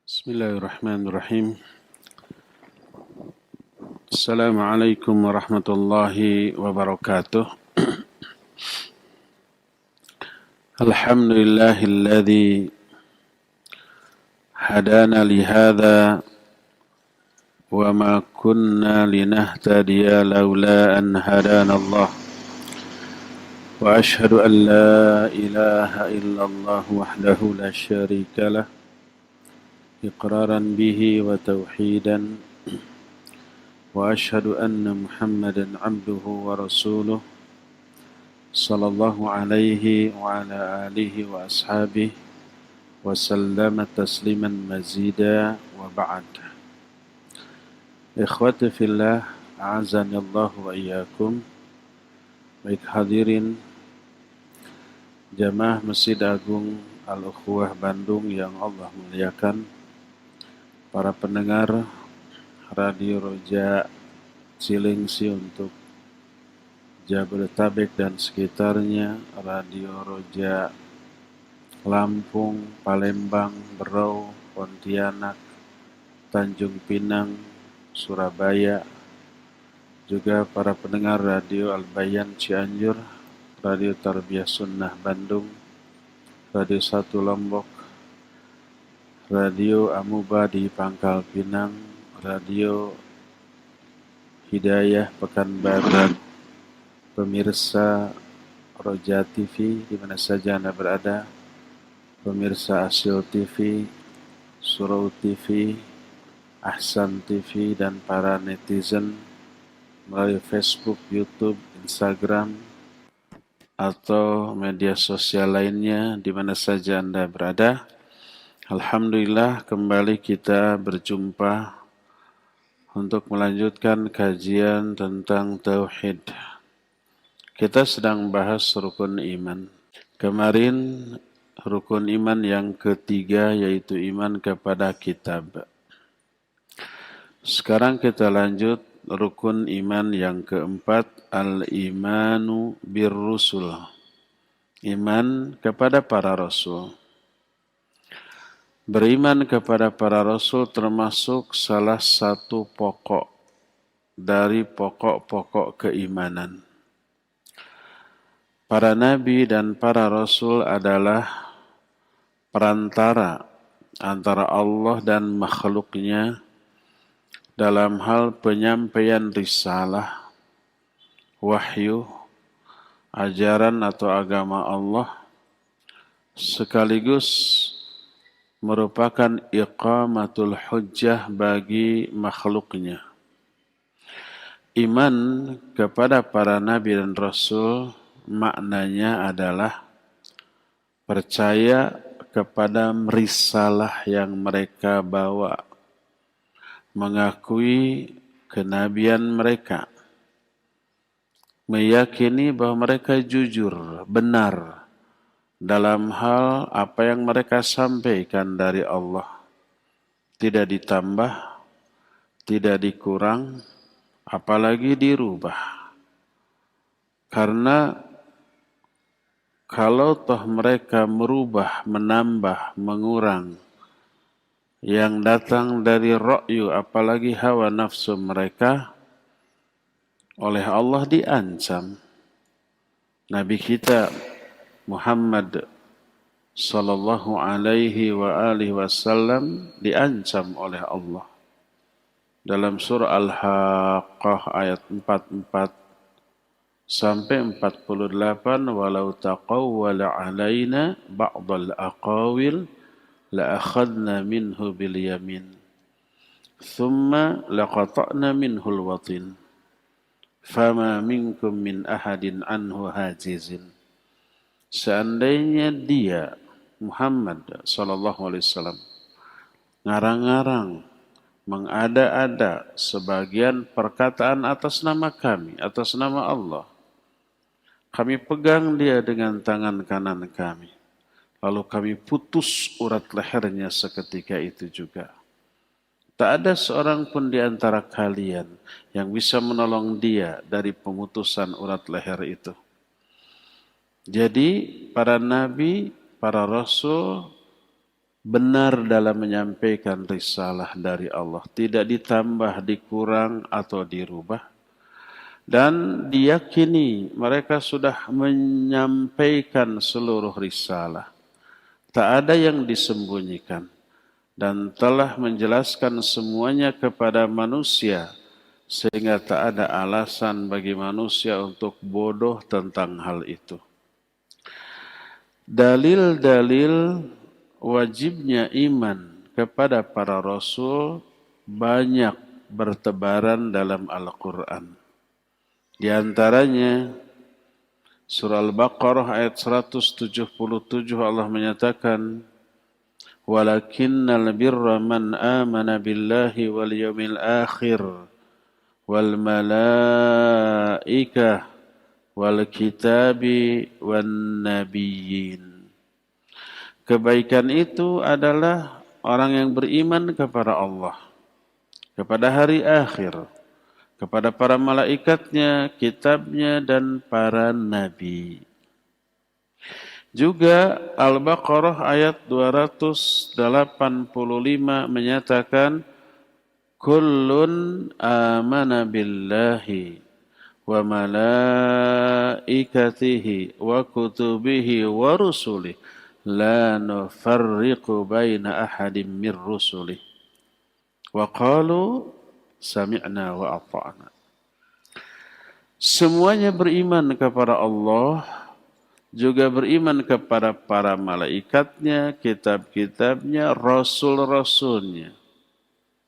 Bismillahirrahmanirrahim. Assalamualaikum warahmatullahi wabarakatuh. Alhamdulillahilladzi hadana lihadza wa ma kunna linahtadiya laula an hadana Allah. Wa ashhadu an la ilaha illallah wahdahu la syarika lah iqraran bihi wa tauhidan. وأشهد أن محمدًا عبده ورسوله صلى الله عليه وعلى آله وأصحابه وسلم تسليمًا مزيدا وبعد. Ikhwati fillah, a'azani Allah wa iyyakum. Baik hadirin jamaah Masjid Agung Al-Ukhuwah Bandung yang Allah muliakan, para pendengar Radio Roja Cilengsi untuk Jabodetabek dan sekitarnya, Radio Roja Lampung, Palembang, Berau, Pontianak, Tanjung Pinang, Surabaya, juga para pendengar Radio Al-Bayan Cianjur, Radio Tarbiyah Sunnah Bandung, Radio 1 Lombok, Radio Amuba di Pangkal Pinang, Radio Hidayah Pekanbaru, pemirsa Roja TV di mana saja Anda berada, pemirsa Asil TV, Surau TV, Ahsan TV, dan para netizen melalui Facebook, YouTube, Instagram, atau media sosial lainnya di mana saja Anda berada. Alhamdulillah, kembali kita berjumpa untuk melanjutkan kajian tentang Tauhid. Kita sedang bahas rukun iman. Kemarin rukun iman yang ketiga yaitu iman kepada kitab. Sekarang kita lanjut rukun iman yang keempat, al-imanu birrusul. Iman kepada para rasul. Beriman kepada para rasul termasuk salah satu pokok dari pokok-pokok keimanan. Para nabi dan para rasul adalah perantara antara Allah dan makhluknya dalam hal penyampaian risalah, wahyu, ajaran atau agama Allah, sekaligus merupakan iqamatul hujjah bagi makhluknya. Iman kepada para nabi dan rasul maknanya adalah percaya kepada risalah yang mereka bawa, mengakui kenabian mereka, meyakini bahwa mereka jujur, benar dalam hal apa yang mereka sampaikan dari Allah, tidak ditambah, tidak dikurang, apalagi dirubah. Karena kalau toh mereka merubah, menambah, mengurang yang datang dari ra'yu, apalagi hawa nafsu mereka, oleh Allah diancam. Nabi kita Muhammad sallallahu alaihi wa alihi wasallam diancam oleh Allah. Dalam surah Al-Haqqah ayat 44 sampai 48, walau taqawwala alaina ba'dal aqawil la akhadna minhu bil yamin thumma laqata'na minhu al-watin fama minkum min ahadin anhu hajizin. Seandainya dia, Muhammad SAW, ngarang-ngarang, mengada-ada sebagian perkataan atas nama kami, atas nama Allah, kami pegang dia dengan tangan kanan kami, lalu kami putus urat lehernya seketika itu juga. Tak ada seorang pun di antara kalian yang bisa menolong dia dari pemutusan urat leher itu. Jadi para nabi, para rasul benar dalam menyampaikan risalah dari Allah, tidak ditambah, dikurang atau dirubah, dan diyakini mereka sudah menyampaikan seluruh risalah, tak ada yang disembunyikan, dan telah menjelaskan semuanya kepada manusia, sehingga tak ada alasan bagi manusia untuk bodoh tentang hal itu. Dalil-dalil wajibnya iman kepada para rasul banyak bertebaran dalam Al-Quran. Di antaranya surah Al-Baqarah ayat 177 Allah menyatakan, "Walakinnal birra man amana billahi wal yawmil akhir wal malaikah wal kitabi wan nabiyyin." Kebaikan itu adalah orang yang beriman kepada Allah, kepada hari akhir, kepada para malaikatnya, kitabnya, dan para nabi. Juga Al-Baqarah ayat 285 menyatakan, "Kullun amana billahi wa malaikatihi wa kutubihi wa rusulih la nufarriqu baina ahadim min rusulih wa qalu sami'na wa ata'na." Semuanya beriman kepada Allah, juga beriman kepada para malaikatnya, kitab-kitabnya, rasul-rasulnya.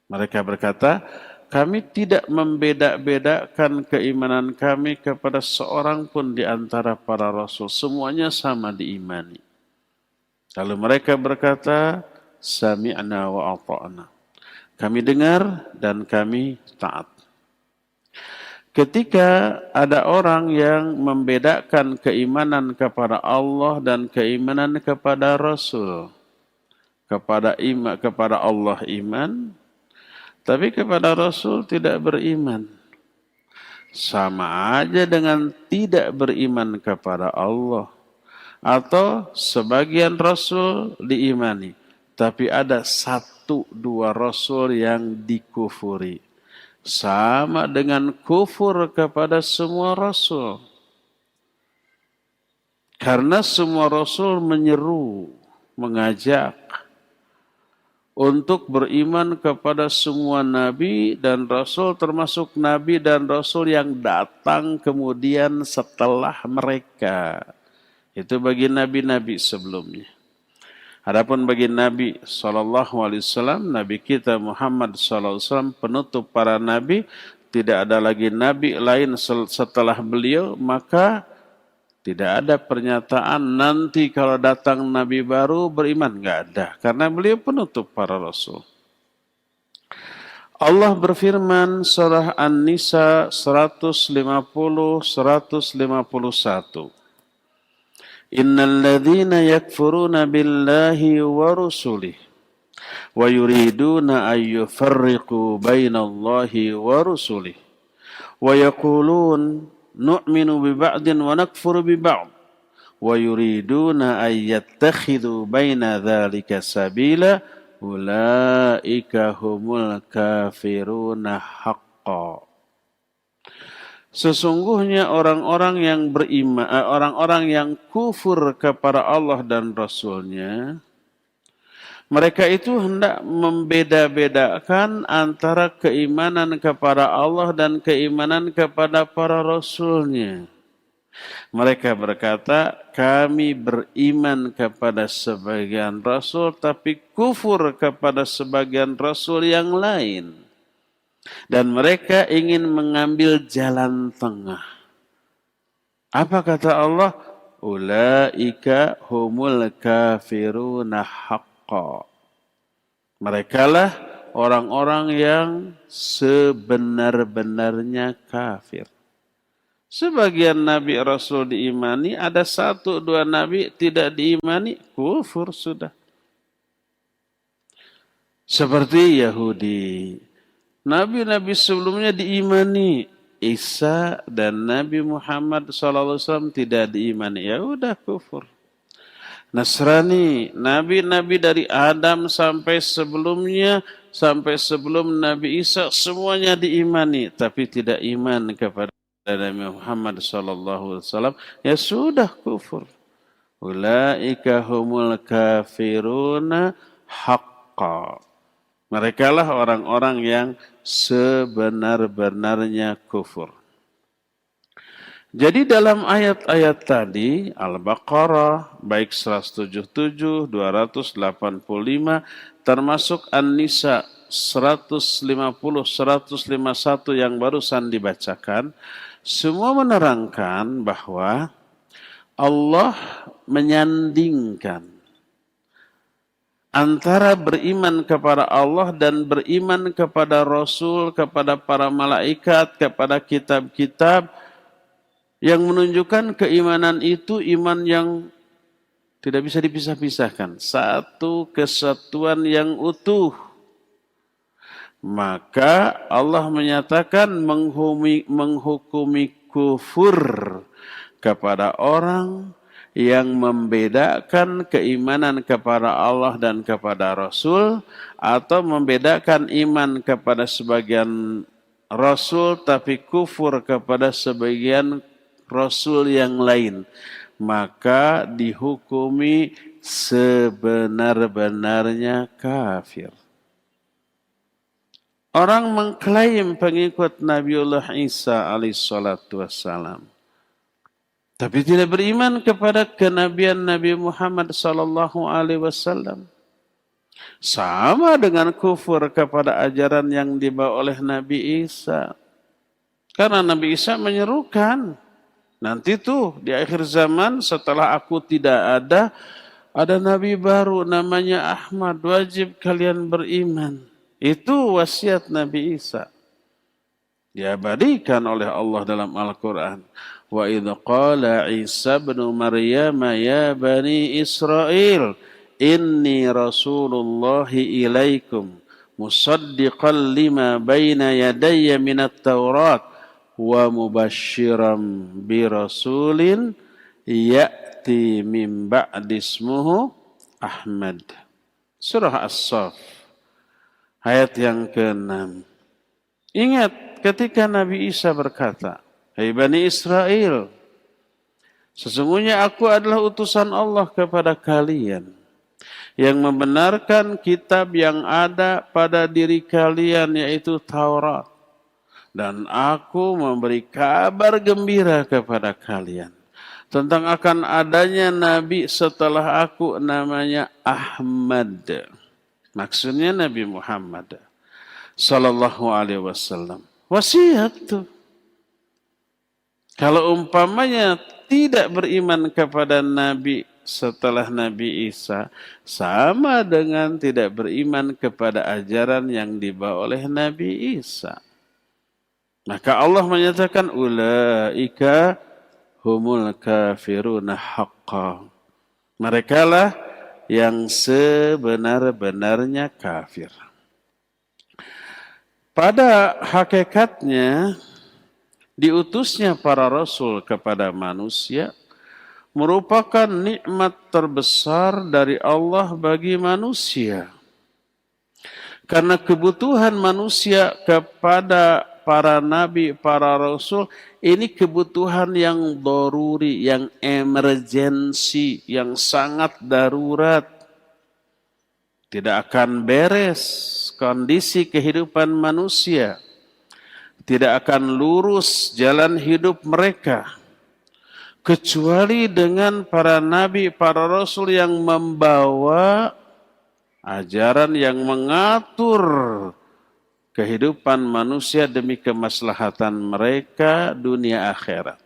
Mereka berkata, kami tidak membeda-bedakan keimanan kami kepada seorang pun di antara para rasul. Semuanya sama diimani. Lalu mereka berkata, sami'na wa ata'na. Kami dengar dan kami taat. Ketika ada orang yang membedakan keimanan kepada Allah dan keimanan kepada Rasul, kepada Allah iman, tapi kepada Rasul tidak beriman, sama aja dengan tidak beriman kepada Allah. Atau sebagian Rasul diimani, tapi ada 1-2 Rasul yang dikufuri. Sama dengan kufur kepada semua Rasul. Karena semua Rasul menyeru, mengajak untuk beriman kepada semua Nabi dan Rasul, termasuk Nabi dan Rasul yang datang kemudian setelah mereka. Itu bagi Nabi-Nabi sebelumnya. Adapun bagi Nabi SAW, Nabi kita Muhammad SAW, penutup para Nabi, tidak ada lagi Nabi lain setelah beliau, maka tidak ada pernyataan nanti kalau datang Nabi baru beriman. Enggak ada, karena beliau penutup para Rasul. Allah berfirman surah An-Nisa 150-151. Innal ladzina yakfuruna billahi wa rusulihi wa yuriduna an yufarriqu bainallahi wa rusulihi wa yaqulun nu'minu bi ba'din wa nakfuru bi ba'd wa yuriduna an yattakhidhu baina dzalika sabila ulaika humul kafiruna haqqan. Sesungguhnya orang-orang yang beriman, orang-orang yang kufur kepada Allah dan Rasul-Nya, mereka itu hendak membeda-bedakan antara keimanan kepada Allah dan keimanan kepada para Rasul-Nya. Mereka berkata, kami beriman kepada sebagian Rasul, tapi kufur kepada sebagian Rasul yang lain. Dan mereka ingin mengambil jalan tengah. Apa kata Allah? Ulaika humul kafiruna haqqa. Merekalah orang-orang yang sebenar-benarnya kafir. Sebagian Nabi Rasul diimani, ada 1-2 Nabi tidak diimani, kufur sudah. Seperti Yahudi. Nabi-Nabi sebelumnya diimani, Isa dan Nabi Muhammad SAW tidak diimani. Ya udah kufur. Nasrani, nabi-nabi dari Adam sampai sebelumnya, sampai sebelum Nabi Isa, semuanya diimani, tapi tidak iman kepada Nabi Muhammad SAW, ya sudah kufur. Ulaika humul kafiruna haqqa. Mereka lah orang-orang yang sebenar-benarnya kufur. Jadi dalam ayat-ayat tadi, Al-Baqarah, baik 177, 285, termasuk An-Nisa 150, 151 yang barusan dibacakan, semua menerangkan bahwa Allah menyandingkan antara beriman kepada Allah dan beriman kepada Rasul, kepada para malaikat, kepada kitab-kitab, yang menunjukkan keimanan itu iman yang tidak bisa dipisah-pisahkan. Satu kesatuan yang utuh. Maka Allah menyatakan menghukumi kufur kepada orang yang membedakan keimanan kepada Allah dan kepada Rasul, atau membedakan iman kepada sebagian Rasul tapi kufur kepada sebagian Rasul yang lain, maka dihukumi sebenar-benarnya kafir. Orang mengklaim pengikut Nabiullah Isa alaihissalatu wassalam, tapi tidak beriman kepada kenabian Nabi Muhammad sallallahu alaihi wasallam, sama dengan kufur kepada ajaran yang dibawa oleh Nabi Isa. Karena Nabi Isa menyerukan, nanti tuh di akhir zaman setelah aku tidak ada nabi baru namanya Ahmad, wajib kalian beriman. Itu wasiat Nabi Isa. Diabadikan oleh Allah dalam Al-Quran. Wa idh qala Isa bin Maryam ya bani Israel inni rasulullahi ilaikum musaddiqan lima baina yadayya minat Taurat wa mubasysyiran bi rasulin ya'ti min ba'di ismuhu Ahmad. Surah As-Saff ayat yang ke-6. Ingat ketika Nabi Isa berkata, "Hai Bani Israel, sesungguhnya aku adalah utusan Allah kepada kalian yang membenarkan kitab yang ada pada diri kalian, yaitu Taurat. Dan aku memberi kabar gembira kepada kalian tentang akan adanya Nabi setelah aku, namanya Ahmad." Maksudnya Nabi Muhammad sallallahu alaihi wasallam. Wasiat tuh. Kalau umpamanya tidak beriman kepada Nabi setelah Nabi Isa, sama dengan tidak beriman kepada ajaran yang dibawa oleh Nabi Isa. Maka Allah menyatakan ulaika humul kafiruna haqqa. Mereka lah yang sebenar-benarnya kafir. Pada hakikatnya diutusnya para rasul kepada manusia merupakan nikmat terbesar dari Allah bagi manusia. Karena kebutuhan manusia kepada para nabi, para rasul, ini kebutuhan yang doruri, yang emergensi, yang sangat darurat. Tidak akan beres kondisi kehidupan manusia. Tidak akan lurus jalan hidup mereka. Kecuali dengan para nabi, para rasul yang membawa ajaran yang mengatur kehidupan manusia demi kemaslahatan mereka dunia akhirat.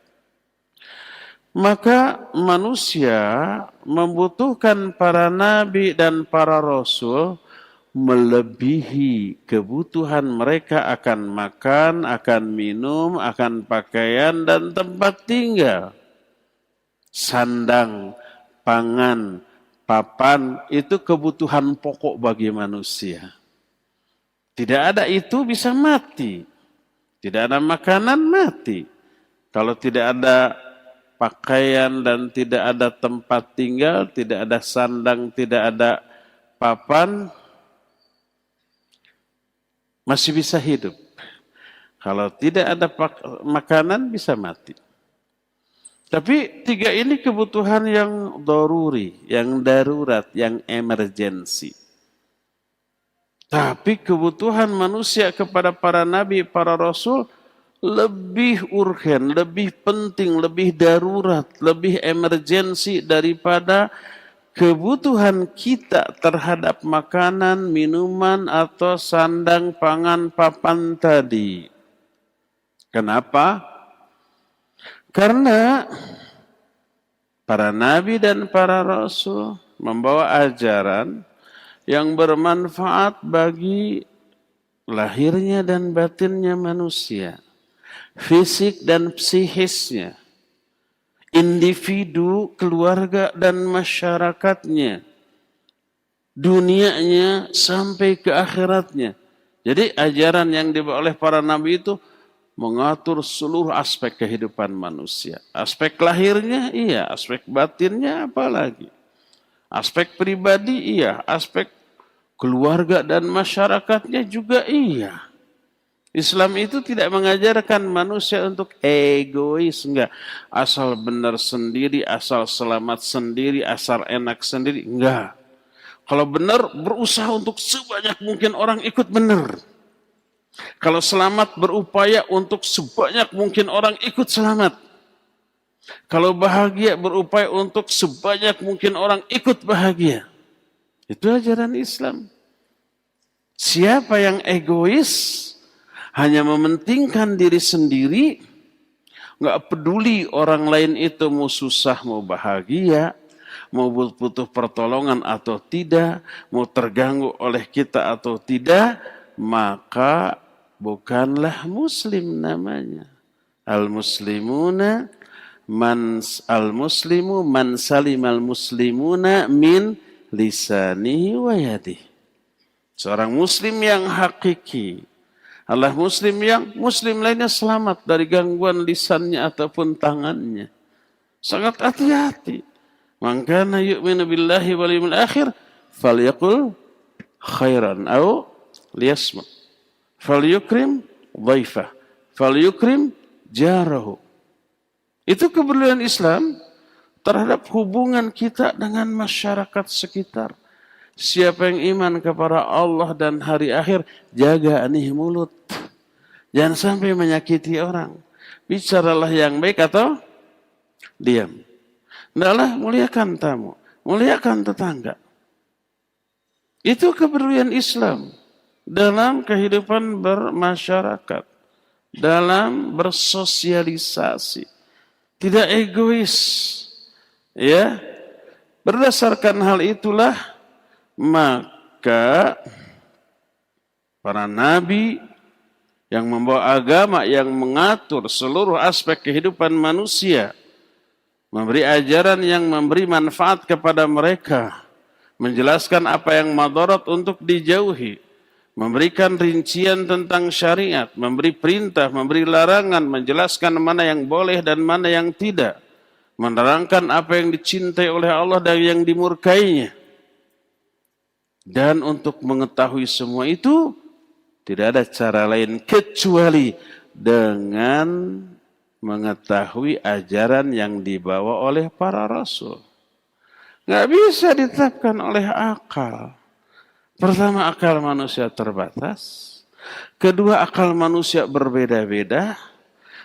Maka manusia membutuhkan para nabi dan para rasul melebihi kebutuhan mereka akan makan, akan minum, akan pakaian dan tempat tinggal. Sandang, pangan, papan itu kebutuhan pokok bagi manusia. Tidak ada itu bisa mati. Tidak ada makanan mati. Kalau tidak ada pakaian dan tidak ada tempat tinggal, tidak ada sandang, tidak ada papan, masih bisa hidup. Kalau tidak ada makanan bisa mati. Tapi 3 ini kebutuhan yang daruri, yang darurat, yang emergensi. Tapi kebutuhan manusia kepada para nabi, para rasul lebih urgen, lebih penting, lebih darurat, lebih emergensi daripada kebutuhan kita terhadap makanan, minuman, atau sandang, pangan, papan tadi. Kenapa? Karena para nabi dan para rasul membawa ajaran yang bermanfaat bagi lahirnya dan batinnya manusia, fisik dan psikisnya, individu, keluarga dan masyarakatnya, dunianya sampai ke akhiratnya. Jadi ajaran yang dibawa oleh para nabi itu mengatur seluruh aspek kehidupan manusia. Aspek lahirnya iya, aspek batinnya apalagi. Aspek pribadi iya, aspek keluarga dan masyarakatnya juga iya. Islam itu tidak mengajarkan manusia untuk egois, enggak. Asal benar sendiri, asal selamat sendiri, asal enak sendiri, enggak. Kalau benar, berusaha untuk sebanyak mungkin orang ikut benar. Kalau selamat, berupaya untuk sebanyak mungkin orang ikut selamat. Kalau bahagia, berupaya untuk sebanyak mungkin orang ikut bahagia. Itu ajaran Islam. Siapa yang egois, hanya mementingkan diri sendiri, nggak peduli orang lain itu mau susah, mau bahagia, mau butuh pertolongan atau tidak, mau terganggu oleh kita atau tidak, maka bukanlah muslim namanya. Al-muslimu man salimal muslimuna min lisanihi wa yadihi. Seorang muslim yang hakiki adalah muslim yang muslim lainnya selamat dari gangguan lisannya ataupun tangannya. Sangat hati-hati. Man kana yu'minu billahi wal yawmil akhir falyaqul khairan aw liyasmut. Falyukrim dhaifah, falyukrim jarahu. Itu keberlian Islam terhadap hubungan kita dengan masyarakat sekitar. Siapa yang iman kepada Allah dan hari akhir, jaga nih mulut. Jangan sampai menyakiti orang. Bicaralah yang baik atau diam. Hendaklah muliakan tamu, muliakan tetangga. Itu keberlian Islam dalam kehidupan bermasyarakat, dalam bersosialisasi. Tidak egois. Ya. Berdasarkan hal itulah maka para nabi yang membawa agama yang mengatur seluruh aspek kehidupan manusia, memberi ajaran yang memberi manfaat kepada mereka, menjelaskan apa yang madarat untuk dijauhi, memberikan rincian tentang syariat, memberi perintah, memberi larangan, menjelaskan mana yang boleh dan mana yang tidak, menerangkan apa yang dicintai oleh Allah dan yang dimurkainya. Dan untuk mengetahui semua itu, tidak ada cara lain kecuali dengan mengetahui ajaran yang dibawa oleh para rasul. Nggak bisa ditetapkan oleh akal. Pertama, akal manusia terbatas. Kedua, akal manusia berbeda-beda.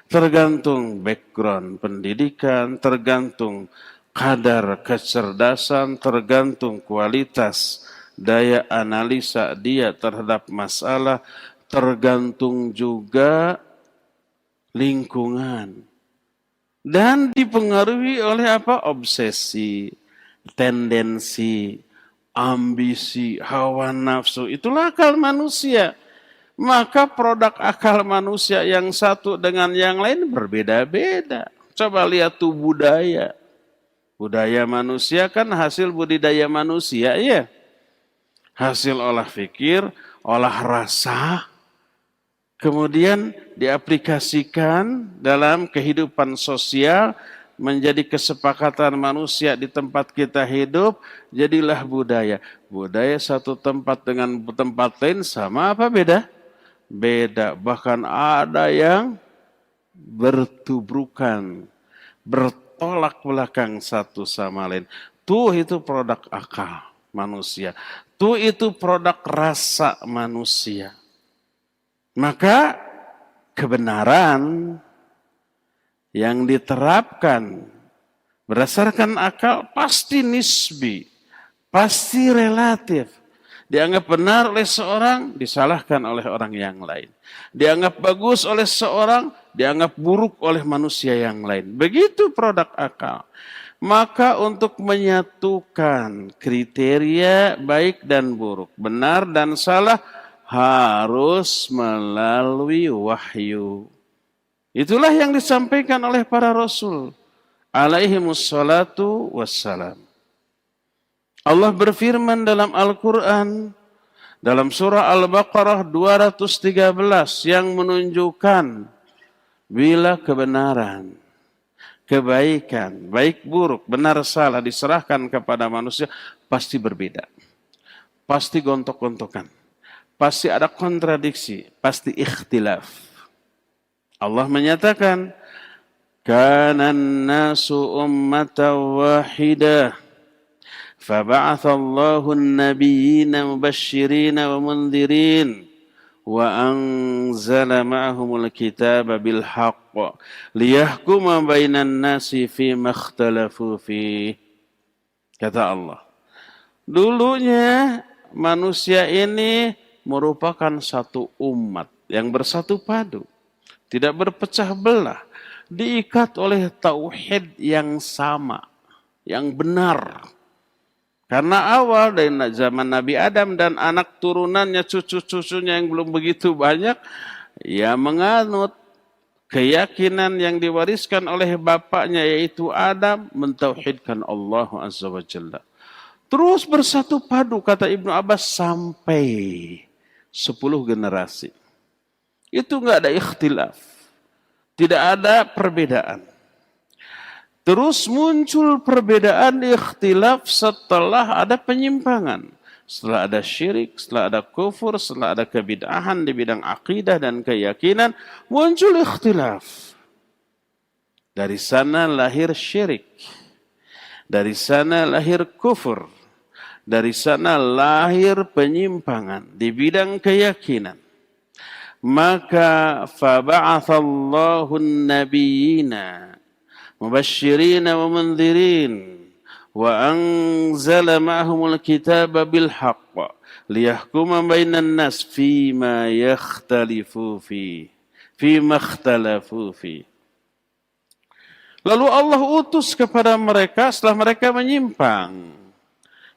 Tergantung background pendidikan, tergantung kadar kecerdasan, tergantung kualitas daya analisa dia terhadap masalah, tergantung juga lingkungan. Dan dipengaruhi oleh apa? Obsesi, tendensi, ambisi, hawa nafsu. Itulah akal manusia. Maka produk akal manusia yang satu dengan yang lain berbeda-beda. Coba lihat tuh budaya. Budaya manusia kan hasil budidaya manusia, ya. Hasil olah fikir, olah rasa, kemudian diaplikasikan dalam kehidupan sosial menjadi kesepakatan manusia di tempat kita hidup, jadilah budaya. Budaya satu tempat dengan tempat lain sama apa beda? Beda. Bahkan ada yang bertubrukan, bertolak belakang satu sama lain. Itu produk akal manusia. Itu produk rasa manusia. Maka kebenaran yang diterapkan berdasarkan akal pasti nisbi, pasti relatif. Dianggap benar oleh seorang, disalahkan oleh orang yang lain. Dianggap bagus oleh seorang, dianggap buruk oleh manusia yang lain. Begitu produk akal. Maka untuk menyatukan kriteria baik dan buruk, benar dan salah, harus melalui wahyu. Itulah yang disampaikan oleh para rasul alaihimus salatu wassalam. Allah berfirman dalam Al-Quran, dalam surah Al-Baqarah 213 yang menunjukkan bila kebenaran, kebaikan, baik buruk, benar salah diserahkan kepada manusia, pasti berbeda. Pasti gontok-gontokan. Pasti ada kontradiksi, pasti ikhtilaf. Allah menyatakan, kanan nasu ummatan wahidah. فبعث الله النبيين مبشرين ومنذرين وأنزل معهم الكتاب بالحق ليحكم بين الناس فيما اختلفوا فيه. Kata Allah, dulunya manusia ini merupakan satu umat yang bersatu padu, tidak berpecah belah, diikat oleh tauhid yang sama, yang benar. Karena awal dari zaman Nabi Adam dan anak turunannya, cucu-cucunya yang belum begitu banyak, ya menganut keyakinan yang diwariskan oleh bapaknya yaitu Adam, mentauhidkan Allah Azza wa Jalla. Terus bersatu padu, kata Ibnu Abbas, sampai 10 generasi. Itu enggak ada ikhtilaf, tidak ada perbedaan. Terus muncul perbedaan ikhtilaf setelah ada penyimpangan. Setelah ada syirik, setelah ada kufur, setelah ada kebid'ahan di bidang akidah dan keyakinan, muncul ikhtilaf. Dari sana lahir syirik. Dari sana lahir kufur. Dari sana lahir penyimpangan di bidang keyakinan. Maka faba'athallahu an-nabiyina مبشرين ومنذرين وأنزل معهم الكتاب بالحق ليحكم بين الناس فيما اختلفوا فيه. Lalu Allah utus kepada mereka setelah mereka menyimpang,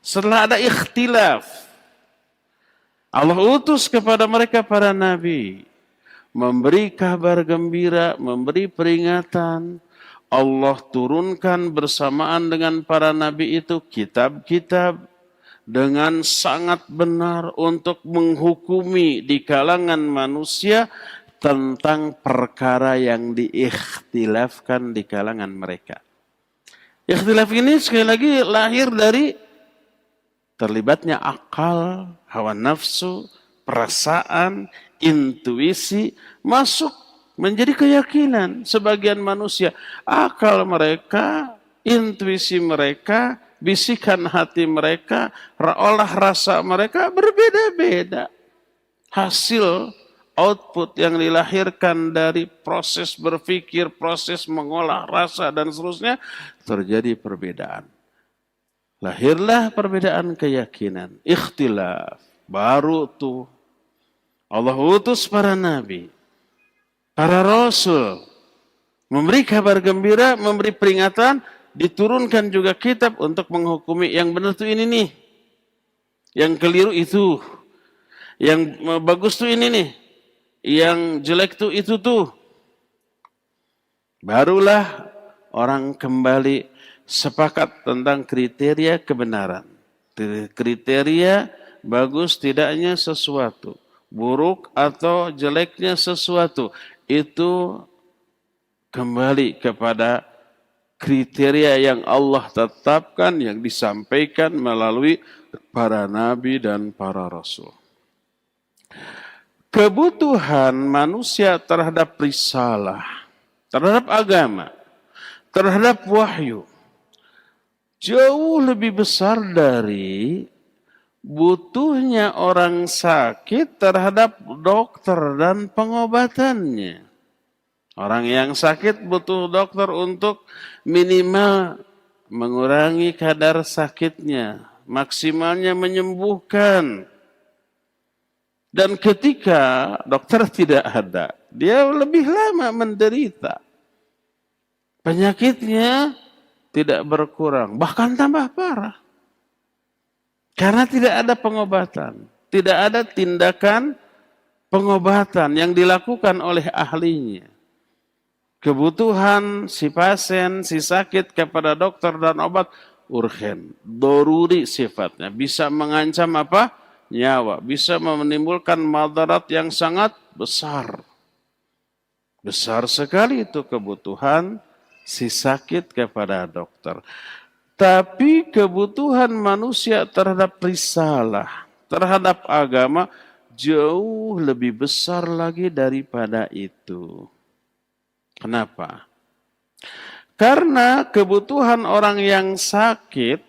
setelah ada ikhtilaf. Allah utus kepada mereka para nabi, memberi kabar gembira, memberi peringatan. Allah turunkan bersamaan dengan para nabi itu kitab-kitab dengan sangat benar untuk menghukumi di kalangan manusia tentang perkara yang diikhtilafkan di kalangan mereka. Ikhtilaf ini sekali lagi lahir dari terlibatnya akal, hawa nafsu, perasaan, intuisi masuk menjadi keyakinan sebagian manusia. Akal mereka, intuisi mereka, bisikan hati mereka, olah rasa mereka berbeda-beda. Hasil output yang dilahirkan dari proses berpikir, proses mengolah rasa dan seterusnya, terjadi perbedaan. Lahirlah perbedaan keyakinan, ikhtilaf. Baru tuh Allah utus para nabi, para rasul, memberi kabar gembira, memberi peringatan, diturunkan juga kitab untuk menghukumi yang benar tuh ini nih, yang keliru itu, yang bagus tuh ini nih, yang jelek tuh itu tuh. Barulah orang kembali sepakat tentang kriteria kebenaran. Kriteria bagus tidaknya sesuatu, buruk atau jeleknya sesuatu. Itu kembali kepada kriteria yang Allah tetapkan, yang disampaikan melalui para nabi dan para rasul. Kebutuhan manusia terhadap risalah, terhadap agama, terhadap wahyu, jauh lebih besar dari butuhnya orang sakit terhadap dokter dan pengobatannya. Orang yang sakit butuh dokter untuk minimal mengurangi kadar sakitnya, maksimalnya menyembuhkan. Dan ketika dokter tidak ada, dia lebih lama menderita. Penyakitnya tidak berkurang, bahkan tambah parah. Karena tidak ada pengobatan, tidak ada tindakan pengobatan yang dilakukan oleh ahlinya. Kebutuhan si pasien, si sakit kepada dokter dan obat urgen, doruri sifatnya, bisa mengancam apa? Nyawa, bisa menimbulkan madarat yang sangat besar. Besar sekali itu kebutuhan si sakit kepada dokter. Tapi kebutuhan manusia terhadap risalah, terhadap agama jauh lebih besar lagi daripada itu. Kenapa? Karena kebutuhan orang yang sakit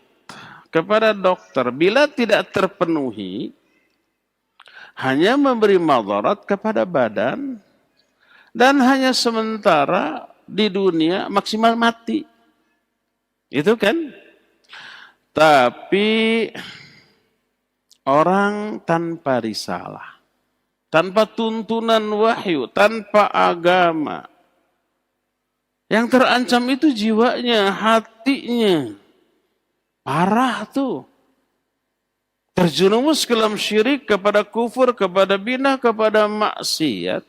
kepada dokter bila tidak terpenuhi hanya memberi madarat kepada badan dan hanya sementara di dunia maksimal mati. Itu kan? Tapi orang tanpa risalah, tanpa tuntunan wahyu, tanpa agama, yang terancam itu jiwanya, hatinya. Parah tuh. Terjerumus ke dalam syirik, kepada kufur, kepada bidah, kepada maksiat.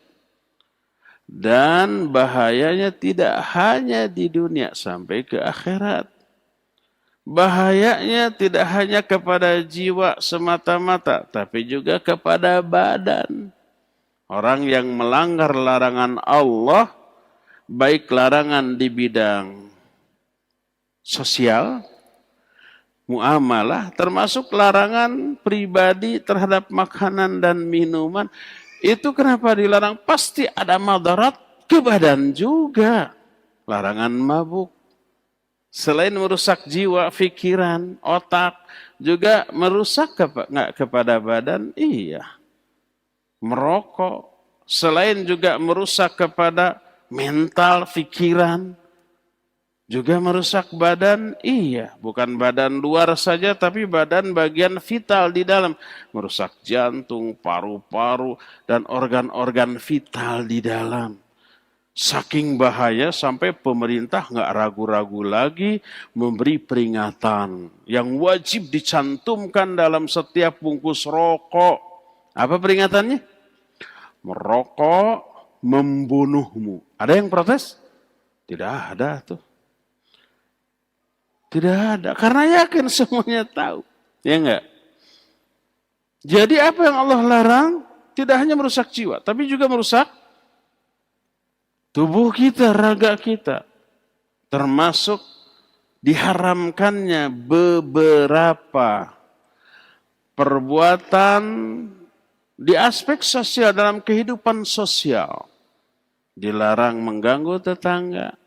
Dan bahayanya tidak hanya di dunia sampai ke akhirat. Bahayanya tidak hanya kepada jiwa semata-mata, tapi juga kepada badan. Orang yang melanggar larangan Allah, baik larangan di bidang sosial, muamalah, termasuk larangan pribadi terhadap makanan dan minuman. Itu kenapa dilarang? Pasti ada madarat ke badan juga. Larangan mabuk. Selain merusak jiwa, pikiran, otak, juga merusak kepada badan. Iya. Merokok. Selain juga merusak kepada mental, pikiran, juga merusak badan, iya. Bukan badan luar saja, tapi badan bagian vital di dalam. Merusak jantung, paru-paru, dan organ-organ vital di dalam. Saking bahaya sampai pemerintah nggak ragu-ragu lagi memberi peringatan. Yang wajib dicantumkan dalam setiap bungkus rokok. Apa peringatannya? Merokok membunuhmu. Ada yang protes? Tidak ada tuh. Tidak ada. Karena yakin semuanya tahu. Ya enggak? Jadi apa yang Allah larang tidak hanya merusak jiwa, tapi juga merusak tubuh kita, raga kita. Termasuk diharamkannya beberapa perbuatan di aspek sosial, dalam kehidupan sosial. Dilarang mengganggu tetangga,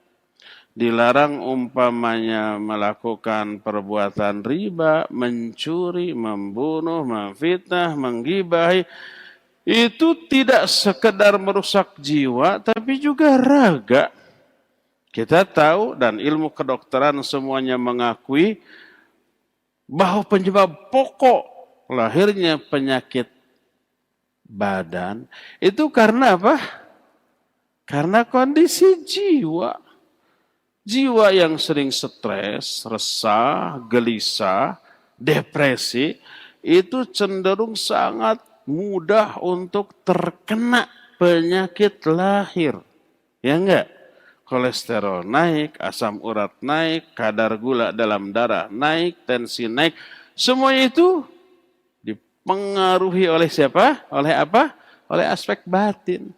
dilarang umpamanya melakukan perbuatan riba, mencuri, membunuh, memfitnah, menggibahi. Itu tidak sekedar merusak jiwa, tapi juga raga. Kita tahu dan ilmu kedokteran semuanya mengakui bahwa penyebab pokok lahirnya penyakit badan itu karena apa? Karena kondisi jiwa. Jiwa yang sering stres, resah, gelisah, depresi, itu cenderung sangat mudah untuk terkena penyakit lahir. Ya enggak? Kolesterol naik, asam urat naik, kadar gula dalam darah naik, tensi naik. Semua itu dipengaruhi oleh siapa? Oleh apa? Oleh aspek batin.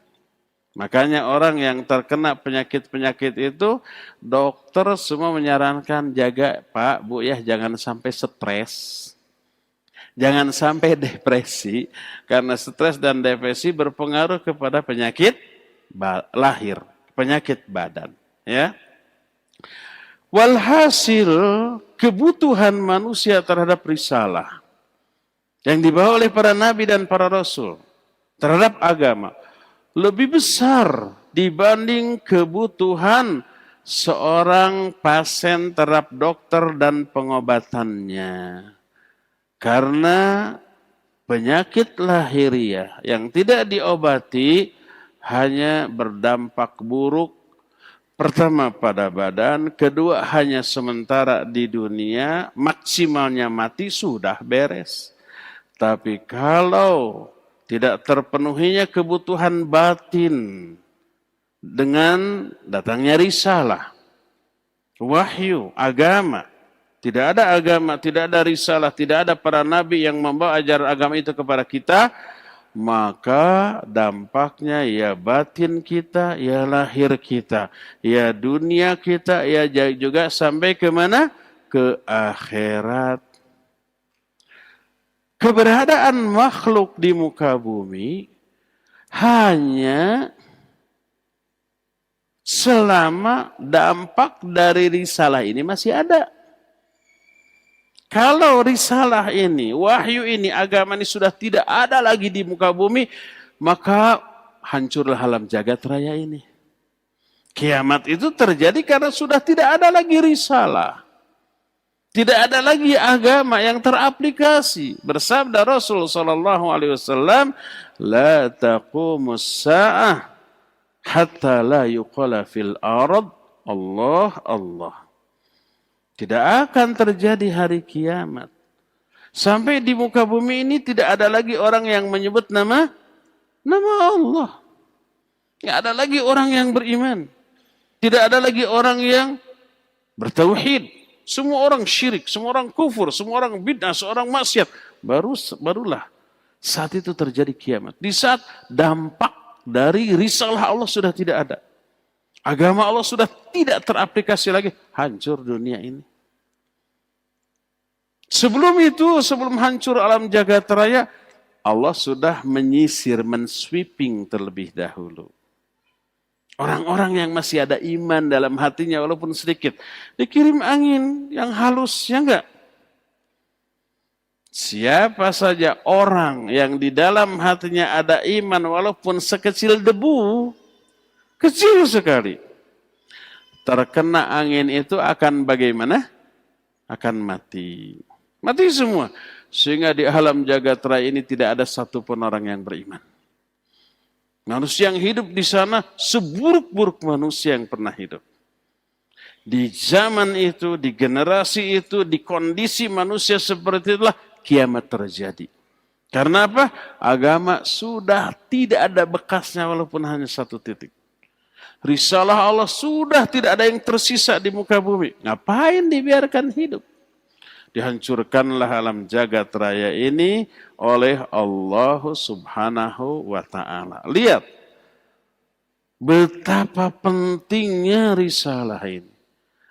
Makanya orang yang terkena penyakit-penyakit itu, dokter semua menyarankan jaga Pak, Bu ya, jangan sampai stres. Jangan sampai depresi, karena stres dan depresi berpengaruh kepada penyakit lahir, penyakit badan. Ya. Walhasil, kebutuhan manusia terhadap risalah yang dibawa oleh para nabi dan para rasul terhadap agama lebih besar dibanding kebutuhan seorang pasien terhadap dokter dan pengobatannya. Karena penyakit lahiriah yang tidak diobati hanya berdampak buruk. Pertama pada badan, kedua hanya sementara di dunia, maksimalnya mati sudah beres. Tapi kalau tidak terpenuhinya kebutuhan batin dengan datangnya risalah, wahyu, agama, tidak ada agama, tidak ada risalah, tidak ada para nabi yang membawa ajaran agama itu kepada kita, maka dampaknya ya batin kita, ya lahir kita, ya dunia kita, ya juga sampai ke mana? Ke akhirat. Keberadaan makhluk di muka bumi hanya selama dampak dari risalah ini masih ada. Kalau risalah ini, wahyu ini, agama ini sudah tidak ada lagi di muka bumi, maka hancurlah alam jagat raya ini. Kiamat itu terjadi karena sudah tidak ada lagi risalah. Tidak ada lagi agama yang teraplikasi. Bersabda Rasul sallallahu alaihi wasallam, "La taqumus sa'ah hatta la yuqala fil ard Allah Allah." Tidak akan terjadi hari kiamat. Sampai di muka bumi ini tidak ada lagi orang yang menyebut nama Allah. Tidak ada lagi orang yang beriman. Tidak ada lagi orang yang bertauhid. Semua orang syirik, semua orang kufur, semua orang bid'ah, seorang maksiat. Barulah saat itu terjadi kiamat. Di saat dampak dari risalah Allah sudah tidak ada. Agama Allah sudah tidak teraplikasi lagi. Hancur dunia ini. Sebelum itu, sebelum hancur alam jagat raya, Allah sudah menyisir, mensweeping terlebih dahulu. Orang-orang yang masih ada iman dalam hatinya walaupun sedikit. Dikirim angin yang halus, ya enggak? Siapa saja orang yang di dalam hatinya ada iman walaupun sekecil debu, kecil sekali. Terkena angin itu akan bagaimana? Akan mati. Mati semua. Sehingga di alam jagat raya ini tidak ada satupun orang yang beriman. Manusia yang hidup di sana seburuk-buruk manusia yang pernah hidup. Di zaman itu, di generasi itu, di kondisi manusia seperti itulah kiamat terjadi. Karena apa? Agama sudah tidak ada bekasnya walaupun hanya satu titik. Risalah Allah sudah tidak ada yang tersisa di muka bumi. Ngapain dibiarkan hidup? Dihancurkanlah alam jagat raya ini oleh Allah Subhanahu wa ta'ala. Lihat betapa pentingnya risalah ini.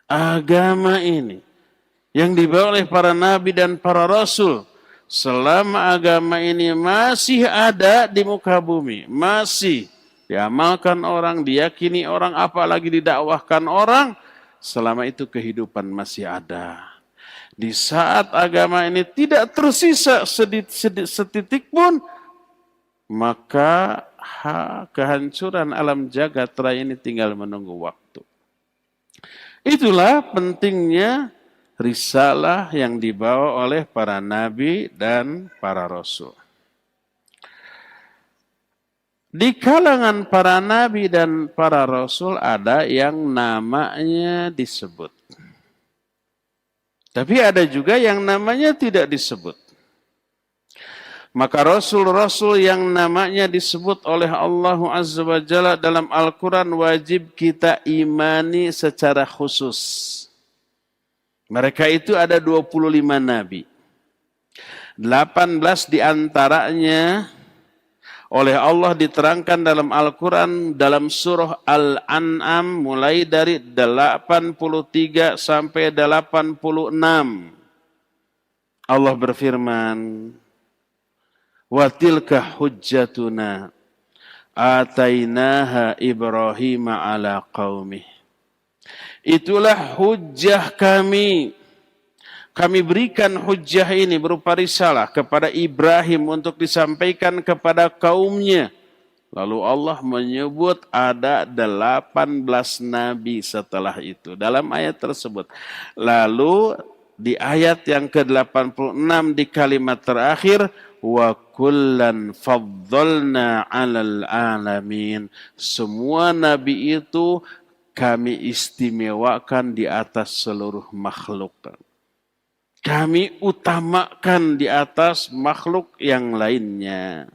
Agama ini yang dibawa oleh para nabi dan para rasul. Selama agama ini masih ada di muka bumi, masih diamalkan orang, diyakini orang, apalagi didakwahkan orang, selama itu kehidupan masih ada. Di saat agama ini tidak tersisa setitik pun, maka kehancuran alam jagat raya ini tinggal menunggu waktu. Itulah pentingnya risalah yang dibawa oleh para nabi dan para rasul. Di kalangan para nabi dan para rasul ada yang namanya disebut. Tapi ada juga yang namanya tidak disebut. Maka rasul-rasul yang namanya disebut oleh Allah Azza wa Jalla dalam Al-Quran wajib kita imani secara khusus. Mereka itu ada 25 nabi. 18 diantaranya oleh Allah diterangkan dalam Al-Quran dalam surah Al-An'am mulai dari 83 sampai 86. Allah berfirman, wa tilka hujjatuna atainaha Ibrahim ala qaumih. Itulah hujjah kami. Kami berikan hujjah ini berupa risalah kepada Ibrahim untuk disampaikan kepada kaumnya. Lalu Allah menyebut ada 18 nabi setelah itu dalam ayat tersebut. Lalu di ayat yang ke-86 di kalimat terakhir, wa kullan faddalna 'alal alamin. Semua nabi itu kami istimewakan di atas seluruh makhluk. Kami utamakan di atas makhluk yang lainnya.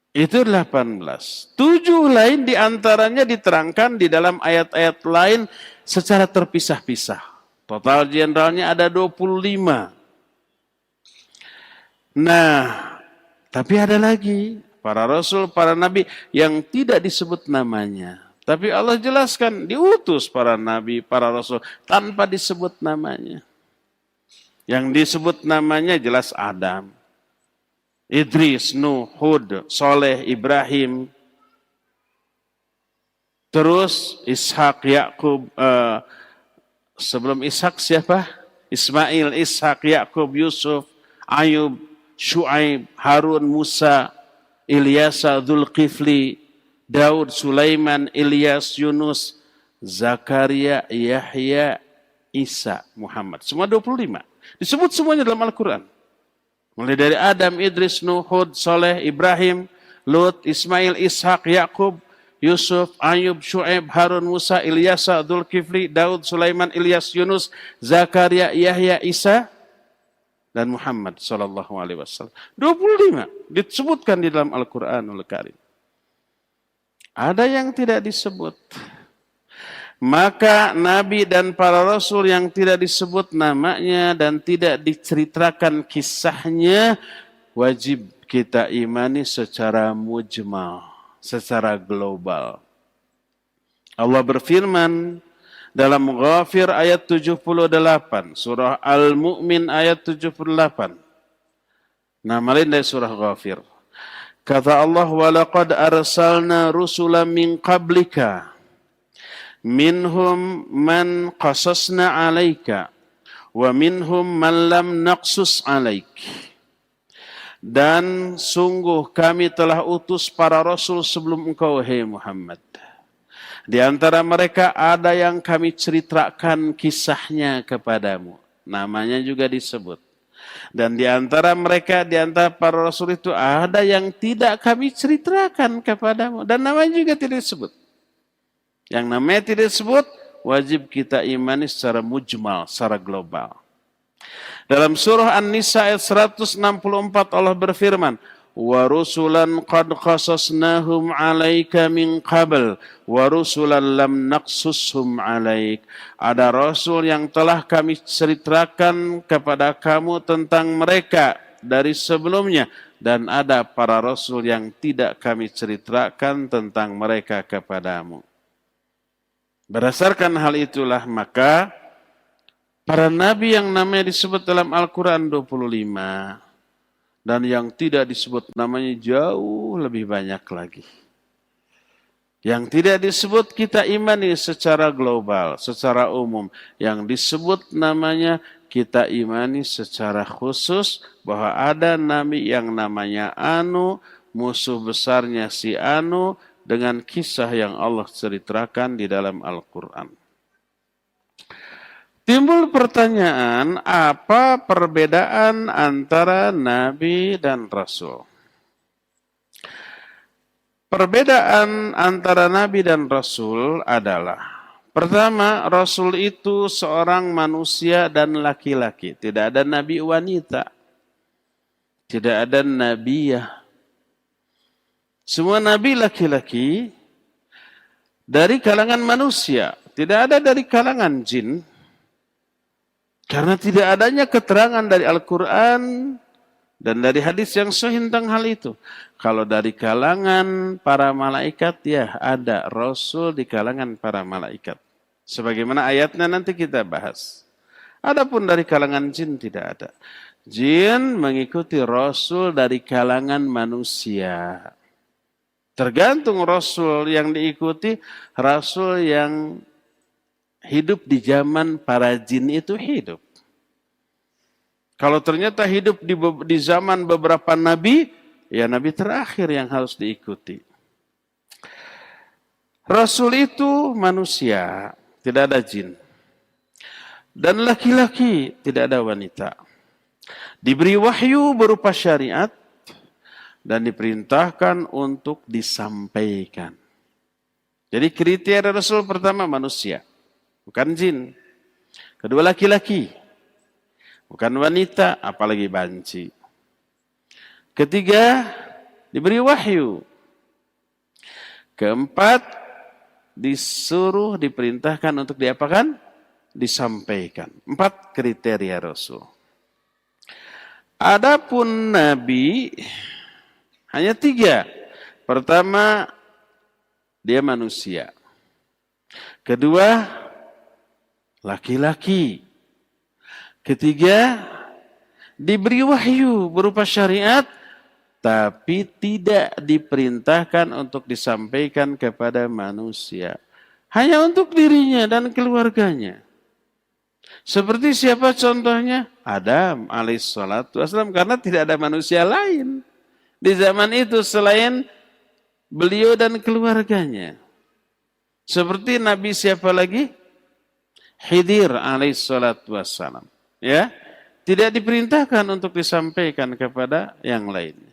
Itu 18. 7 lain diantaranya diterangkan di dalam ayat-ayat lain secara terpisah-pisah. Total generalnya ada 25. Nah, tapi ada lagi para rasul, para nabi yang tidak disebut namanya. Tapi Allah jelaskan diutus para nabi, para rasul tanpa disebut namanya. Yang disebut namanya jelas Adam, Idris, Nuh, Hud, Soleh, Ibrahim. Terus Ishak, Yakub. Sebelum Ishak siapa? Ismail, Ishak, Yakub, Yusuf, Ayub, Syuaib, Harun, Musa, Ilyasa, Dzulkifli, Daud, Sulaiman, Ilyas, Yunus, Zakaria, Yahya, Isa, Muhammad. Semua 25. Disebut semuanya dalam Al-Quran. Mulai dari Adam, Idris, Nuh, Hud, Soleh, Ibrahim, Lut, Ismail, Ishak, Yakub, Yusuf, Ayub, Syuaib, Harun, Musa, Ilyasa, Dzulkifli, Daud, Sulaiman, Ilyas, Yunus, Zakaria, Yahya, Isa, dan Muhammad sallallahu alaihi wasallam. 25 disebutkan di dalam Al-Qur'anul Karim. Ada yang tidak disebut. Maka nabi dan para rasul yang tidak disebut namanya dan tidak diceritakan kisahnya wajib kita imani secara mujmal, secara global. Allah berfirman dalam Ghafir ayat 78, surah Al-Mu'min ayat 78. Nama lain dari surah Ghafir. Kata Allah, "Walaqad arsalna rusulan min qablika minhum man qasasna 'alaika wa minhum man lam naqsus 'alaik." Dan sungguh kami telah utus para rasul sebelum engkau, hai Muhammad. Di antara mereka ada yang kami ceritakan kisahnya kepadamu. Namanya juga disebut. Dan di antara mereka, di antara para rasul itu ada yang tidak kami ceritakan kepadamu. Dan namanya juga tidak disebut. Yang namanya tidak disebut, wajib kita imani secara mujmal, secara global. Dalam surah An-Nisa ayat 164 Allah berfirman, wa rusulan qad qasasnahum 'alaika min qabl wa rusulan lam naqsushum 'alaik. Ada rasul yang telah kami ceritakan kepada kamu tentang mereka dari sebelumnya, dan ada para rasul yang tidak kami ceritakan tentang mereka kepadamu. Berdasarkan hal itulah maka para nabi yang namanya disebut dalam Al-Quran 25 dan yang tidak disebut namanya jauh lebih banyak lagi. Yang tidak disebut kita imani secara global, secara umum. Yang disebut namanya kita imani secara khusus bahwa ada nabi yang namanya Anu, musuh besarnya si Anu, dengan kisah yang Allah ceritakan di dalam Al-Quran. Timbul pertanyaan, apa perbedaan antara nabi dan rasul? Perbedaan antara nabi dan rasul adalah, pertama, rasul itu seorang manusia dan laki-laki. Tidak ada nabi wanita. Tidak ada nabiyah. Semua nabi laki-laki dari kalangan manusia. Tidak ada dari kalangan jin. Karena tidak adanya keterangan dari Al-Quran Dan dari hadis yang sahih tentang hal itu. Kalau dari kalangan para malaikat, ya ada Rasul di kalangan para malaikat. Sebagaimana ayatnya nanti kita bahas. Adapun dari kalangan jin tidak ada. Jin mengikuti Rasul dari kalangan manusia. Tergantung Rasul yang diikuti, Rasul yang hidup di zaman para jin itu hidup. Kalau ternyata hidup di zaman beberapa nabi, ya nabi terakhir yang harus diikuti. Rasul itu manusia, tidak ada jin. Dan laki-laki, tidak ada wanita. Diberi wahyu berupa syariat dan diperintahkan untuk disampaikan. Jadi kriteria Rasul pertama manusia, bukan jin. Kedua laki-laki. Bukan wanita, apalagi banci. Ketiga, diberi wahyu. Keempat, disuruh, diperintahkan untuk diapakan? Disampaikan. 4 kriteria Rasul. Adapun Nabi, hanya 3. Pertama, dia manusia. Kedua, laki-laki. Ketiga, diberi wahyu berupa syariat, tapi tidak diperintahkan untuk disampaikan kepada manusia. Hanya untuk dirinya dan keluarganya. Seperti siapa contohnya? Adam alaihissalatu wassalam, karena tidak ada manusia lain di zaman itu selain beliau dan keluarganya. Seperti Nabi siapa lagi? Khidir alaihissalatu wassalam. Ya, tidak diperintahkan untuk disampaikan kepada yang lainnya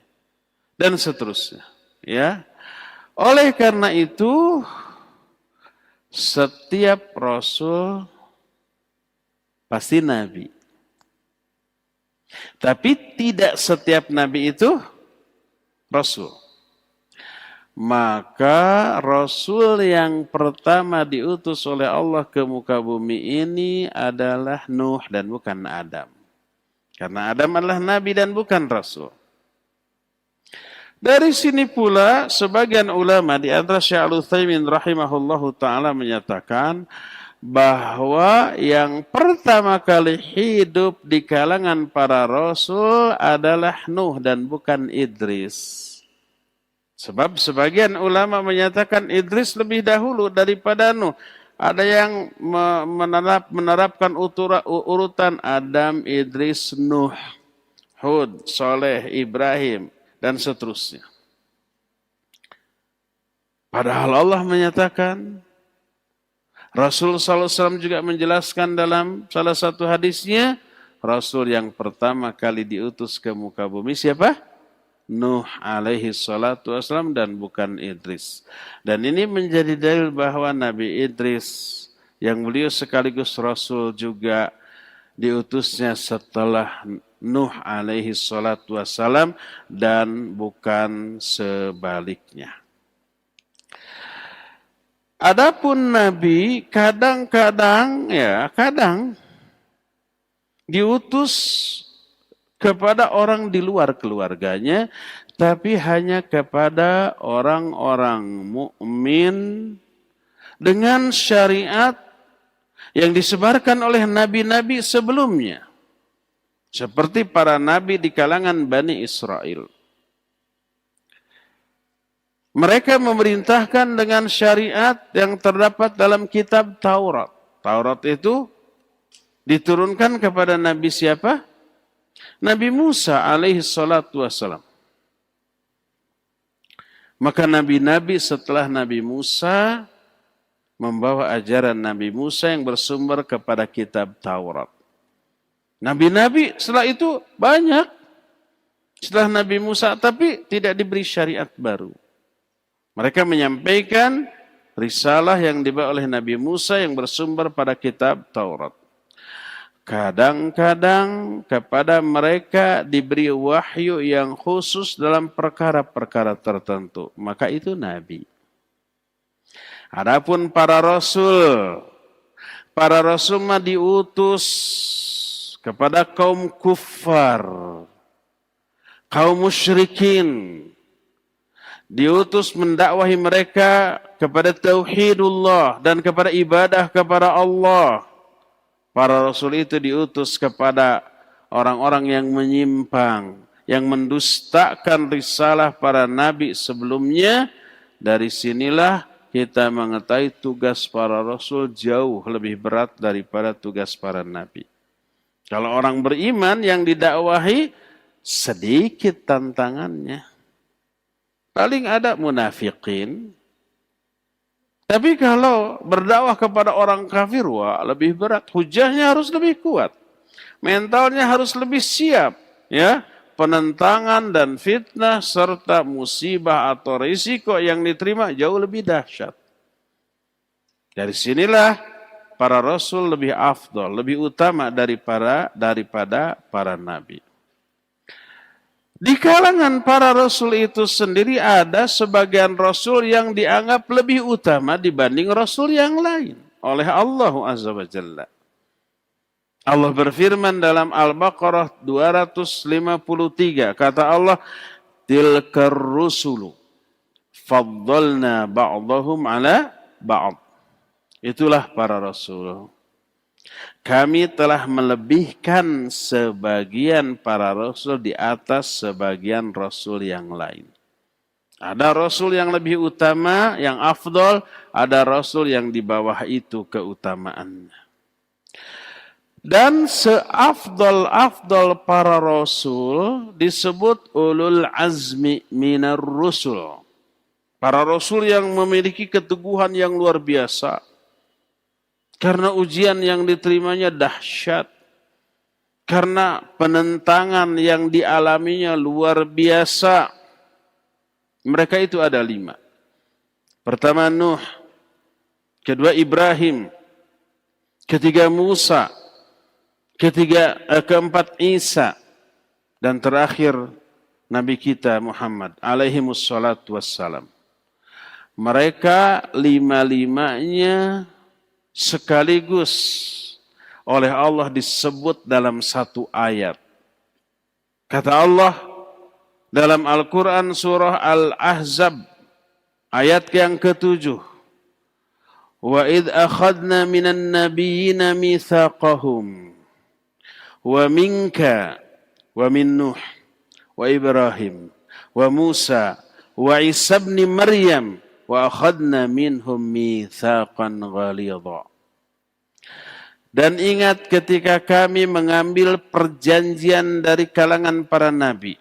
dan seterusnya. Ya, oleh karena itu setiap Rasul pasti Nabi, tapi tidak setiap Nabi itu Rasul. Maka Rasul yang pertama diutus oleh Allah ke muka bumi ini adalah Nuh dan bukan Adam. Karena Adam adalah Nabi dan bukan Rasul. Dari sini pula sebagian ulama di antara Syekh Al-Utsaimin rahimahullahu ta'ala menyatakan bahwa yang pertama kali hidup di kalangan para Rasul adalah Nuh dan bukan Idris. Sebab sebagian ulama menyatakan Idris lebih dahulu daripada Nuh. Ada yang menerapkan urutan Adam, Idris, Nuh, Hud, Saleh, Ibrahim, dan seterusnya. Padahal Allah menyatakan, Rasul SAW juga menjelaskan dalam salah satu hadisnya, Rasul yang pertama kali diutus ke muka bumi siapa? Nuh alaihi salatu wassalam dan bukan Idris. Dan ini menjadi dalil bahwa Nabi Idris yang beliau sekaligus Rasul juga diutusnya setelah Nuh alaihi salatu wassalam dan bukan sebaliknya. Adapun Nabi kadang diutus kepada orang di luar keluarganya, tapi hanya kepada orang-orang mukmin dengan syariat yang disebarkan oleh nabi-nabi sebelumnya. Seperti para nabi di kalangan Bani Israel. Mereka memerintahkan dengan syariat yang terdapat dalam kitab Taurat. Taurat itu diturunkan kepada Nabi siapa? Nabi Musa alaihi salatu wassalam. Maka nabi-nabi setelah Nabi Musa membawa ajaran Nabi Musa yang bersumber kepada kitab Taurat. Nabi-nabi setelah itu banyak setelah Nabi Musa, tapi tidak diberi syariat baru. Mereka menyampaikan risalah yang dibawa oleh Nabi Musa yang bersumber pada kitab Taurat. Kadang-kadang kepada mereka diberi wahyu yang khusus dalam perkara-perkara tertentu. Maka itu Nabi. Adapun para Rasul mah diutus kepada kaum kufar. kaum musyrikin. Diutus mendakwahi mereka kepada tauhidullah dan kepada ibadah kepada Allah. Para rasul itu diutus kepada orang-orang yang menyimpang, yang mendustakan risalah para nabi sebelumnya. Dari sinilah kita mengetahui tugas para rasul jauh lebih berat daripada tugas para nabi. Kalau orang beriman yang didakwahi, sedikit tantangannya. Paling ada munafikin. Tapi kalau berdakwah kepada orang kafir, wah lebih berat. Hujahnya harus lebih kuat. Mentalnya harus lebih siap. Ya, penentangan dan fitnah serta musibah atau risiko yang diterima jauh lebih dahsyat. Dari sinilah para rasul lebih afdal, lebih utama daripada para nabi. Di kalangan para rasul itu sendiri ada sebagian rasul yang dianggap lebih utama dibanding rasul yang lain oleh Allah Azza wa Jalla. Allah berfirman dalam Al-Baqarah 253, kata Allah, tilkar rusulu faddalna ba'dahum ala ba'd. Itulah para rasul. Kami telah melebihkan sebagian para rasul di atas sebagian rasul yang lain. Ada rasul yang lebih utama, yang afdol, ada rasul yang di bawah itu keutamaannya. Dan seafdol-afdol para rasul disebut ulul azmi minar rusul. Para rasul yang memiliki keteguhan yang luar biasa. Karena ujian yang diterimanya dahsyat. Karena penentangan yang dialaminya luar biasa. Mereka itu ada 5. Pertama Nuh. Kedua Ibrahim. Ketiga Musa. Keempat Isa. Dan terakhir Nabi kita Muhammad alaihimussalatu wassalam. Mereka 5-limanya sekaligus oleh Allah disebut dalam satu ayat. Kata Allah dalam Al-Quran surah Al-Ahzab ayat yang ke-7. Wa idh akhadna minan nabiyyina mitsaqahum wa minka wa min Nuh wa Ibrahim wa Musa wa Isa ibn Maryam wa akhadna minhum mitsaqan ghalidha. Dan ingat ketika kami mengambil perjanjian dari kalangan para nabi.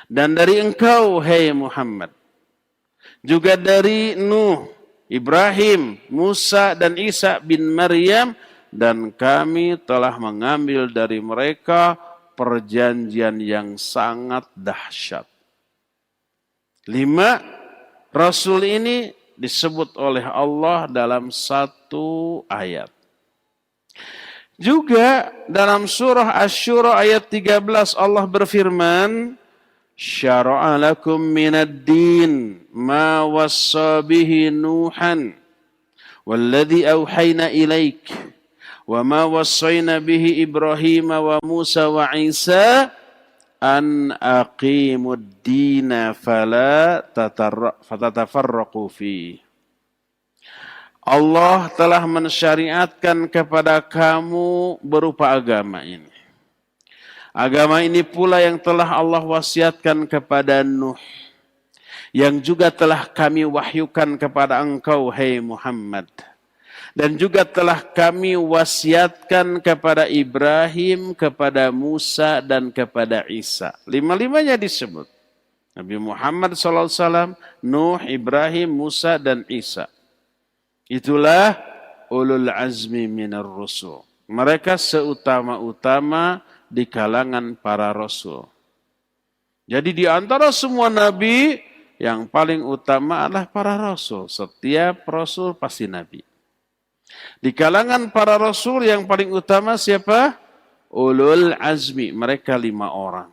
Dan dari engkau, hai Muhammad. Juga dari Nuh, Ibrahim, Musa, dan Isa bin Maryam. Dan kami telah mengambil dari mereka perjanjian yang sangat dahsyat. 5 Rasul ini disebut oleh Allah dalam satu ayat. Juga dalam surah Asy-Syura ayat 13 Allah berfirman, syara'a lakum minad din ma wassa bihi Nuhan walladzi auhayna ilaik wa ma wassayna bihi Ibrahim wa Musa wa Isa an aqimud dina fala tatafarraqu fi. Allah telah mensyariatkan kepada kamu berupa agama ini. Agama ini pula yang telah Allah wasiatkan kepada Nuh. Yang juga telah kami wahyukan kepada engkau, hai Muhammad. Dan juga telah kami wasiatkan kepada Ibrahim, kepada Musa, dan kepada Isa. 5-limanya disebut. Nabi Muhammad SAW, Nuh, Ibrahim, Musa, dan Isa. Itulah ulul azmi minar rusul. Mereka seutama-utama di kalangan para rasul. Jadi di antara semua nabi, yang paling utama adalah para rasul. Setiap rasul pasti nabi. Di kalangan para rasul yang paling utama siapa? Ulul azmi, mereka 5 orang.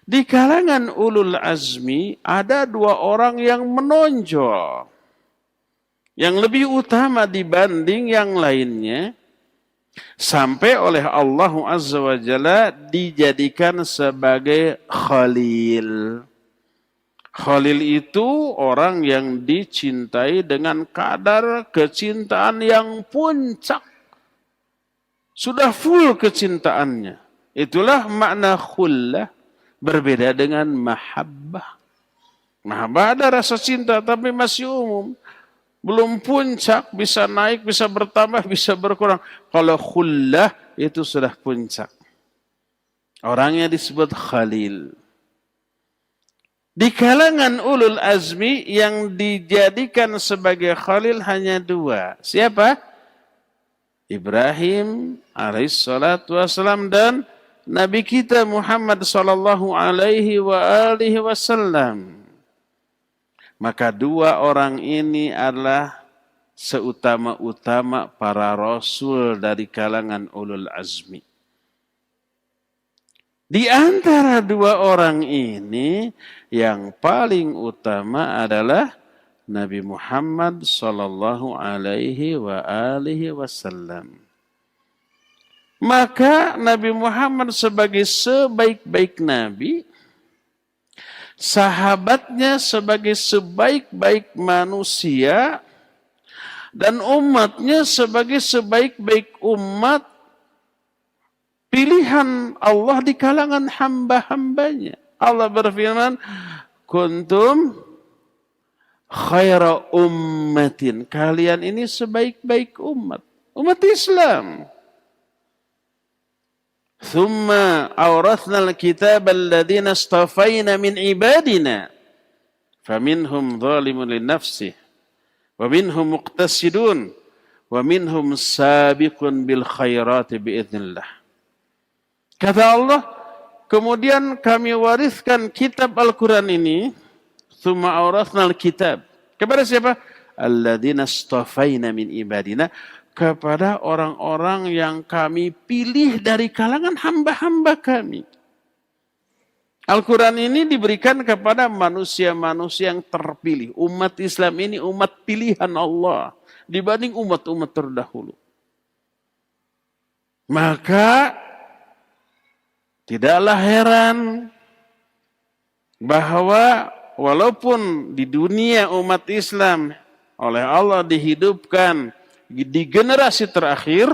Di kalangan ulul azmi ada 2 orang yang menonjol. Yang lebih utama dibanding yang lainnya. Sampai oleh Allah Azza wa Jalla dijadikan sebagai Khalil. Khalil itu orang yang dicintai dengan kadar kecintaan yang puncak. Sudah full kecintaannya. Itulah makna khullah. Berbeda dengan mahabbah. Mahabbah ada rasa cinta tapi masih umum. Belum puncak, bisa naik, bisa bertambah, bisa berkurang. Kalau khullah itu sudah puncak. Orangnya disebut Khalil. Di kalangan ulul azmi yang dijadikan sebagai Khalil hanya dua. Siapa? Ibrahim alaihissalatu wassalam dan Nabi kita Muhammad sallallahu alaihi wa alihi wasallam. Maka dua orang ini adalah seutama-utama para rasul dari kalangan ulul azmi. Di antara dua orang ini yang paling utama adalah Nabi Muhammad sallallahu alaihi wa alihi wasallam. Maka Nabi Muhammad sebagai sebaik-baik Nabi, sahabatnya sebagai sebaik-baik manusia, dan umatnya sebagai sebaik-baik umat, pilihan Allah di kalangan hamba-hambanya. Allah berfirman, kuntum khaira ummatin. Kalian ini sebaik-baik umat. Umat Islam. Thumma awrathna al-kitab alladhina astafayna min ibadina. Faminhum zalimun li nafsih. Wa minhum muqtasidun. Wa minhum sabiqun bil khairati biiznillah. Kata Allah, kemudian kami wariskan kitab Al-Quran ini. Thumma awrathna al-kitab. Kepada siapa? Alladzina astafayna min ibadina. Kepada orang-orang yang kami pilih dari kalangan hamba-hamba kami. Al-Quran ini diberikan kepada manusia-manusia yang terpilih. Umat Islam ini umat pilihan Allah. Dibanding umat-umat terdahulu. Maka tidaklah heran bahwa walaupun di dunia umat Islam oleh Allah dihidupkan di generasi terakhir,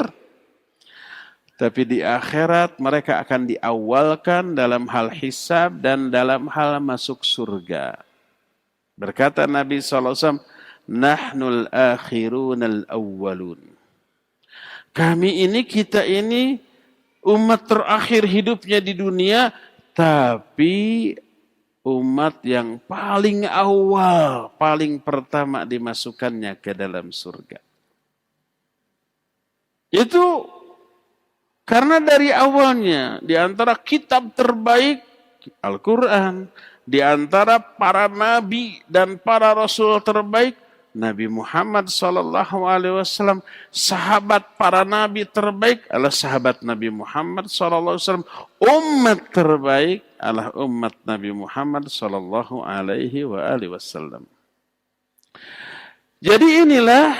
tapi di akhirat mereka akan diawalkan dalam hal hisab dan dalam hal masuk surga. Berkata Nabi SAW, Nahnul akhirunal awwalun. Kita ini umat terakhir hidupnya di dunia, tapi umat yang paling awal, paling pertama dimasukkannya ke dalam surga. Itu karena dari awalnya, di antara kitab terbaik, Al-Quran, di antara para nabi dan para rasul terbaik, Nabi Muhammad SAW, sahabat para nabi terbaik adalah sahabat Nabi Muhammad SAW. Umat terbaik adalah umat Nabi Muhammad SAW. Jadi inilah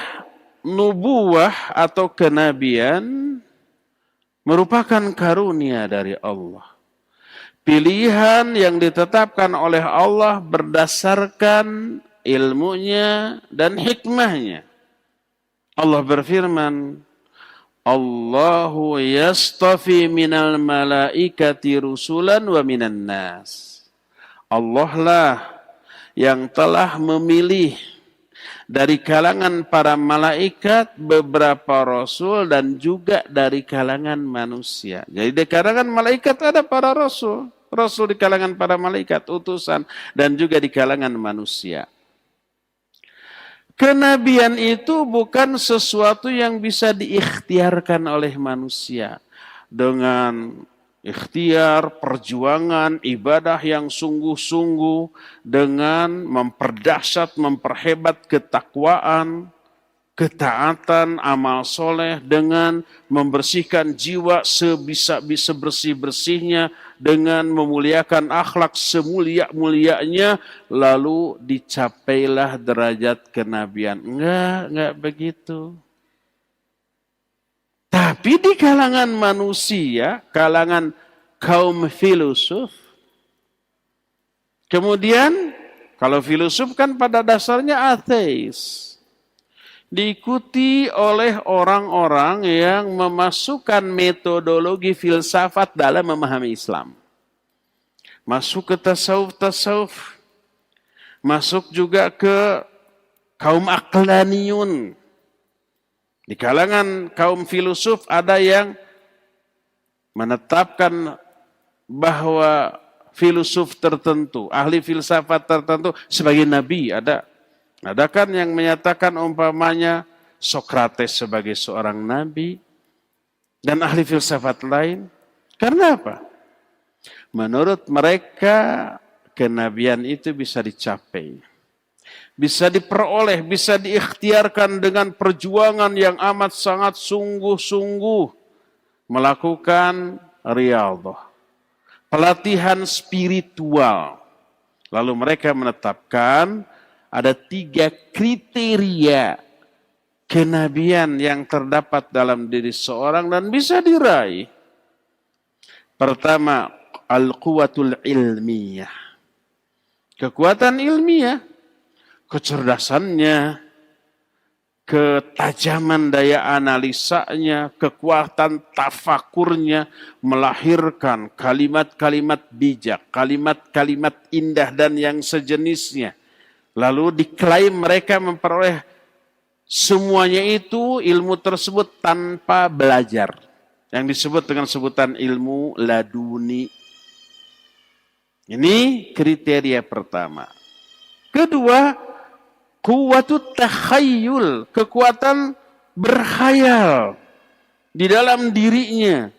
nubuwah atau kenabian merupakan karunia dari Allah. Pilihan yang ditetapkan oleh Allah berdasarkan ilmunya dan hikmahnya. Allah berfirman, Allahu yastafi minal malaikati rusulan wa minan nas. Allah lah yang telah memilih dari kalangan para malaikat beberapa rasul dan juga dari kalangan manusia. Jadi di kalangan malaikat ada para rasul. Rasul di kalangan para malaikat, utusan, dan juga di kalangan manusia. Kenabian itu bukan sesuatu yang bisa diikhtiarkan oleh manusia. Dengan ikhtiar, perjuangan, ibadah yang sungguh-sungguh, dengan memperdasyat, memperhebat ketakwaan, ketaatan, amal soleh, dengan membersihkan jiwa sebisa-bisa bersih-bersihnya, dengan memuliakan akhlak semulia-mulianya, lalu dicapailah derajat kenabian. Enggak begitu. Tapi di kalangan manusia, kalangan kaum filosof, kemudian kalau filosof kan pada dasarnya ateis, diikuti oleh orang-orang yang memasukkan metodologi filsafat dalam memahami Islam. Masuk ke tasawuf, masuk juga ke kaum aqlaniyun. Di kalangan kaum filosof ada yang menetapkan bahwa filosof tertentu, ahli filsafat tertentu sebagai nabi. Ada kan yang menyatakan umpamanya Sokrates sebagai seorang nabi dan ahli filsafat lain. Karena apa? Menurut mereka kenabian itu bisa dicapai, bisa diperoleh, bisa diikhtiarkan dengan perjuangan yang amat sangat sungguh-sungguh, melakukan riyadhah, pelatihan spiritual. Lalu mereka menetapkan ada 3 kriteria kenabian yang terdapat dalam diri seorang dan bisa diraih. Pertama, al-quwatul ilmiyah. Kekuatan ilmiah, kecerdasannya, ketajaman daya analisanya, kekuatan tafakurnya, melahirkan kalimat-kalimat bijak, kalimat-kalimat indah dan yang sejenisnya. Lalu diklaim mereka memperoleh semuanya itu, ilmu tersebut tanpa belajar. Yang disebut dengan sebutan ilmu laduni. Ini kriteria pertama. Kedua, quwwatut takhayyul, kekuatan berkhayal di dalam dirinya.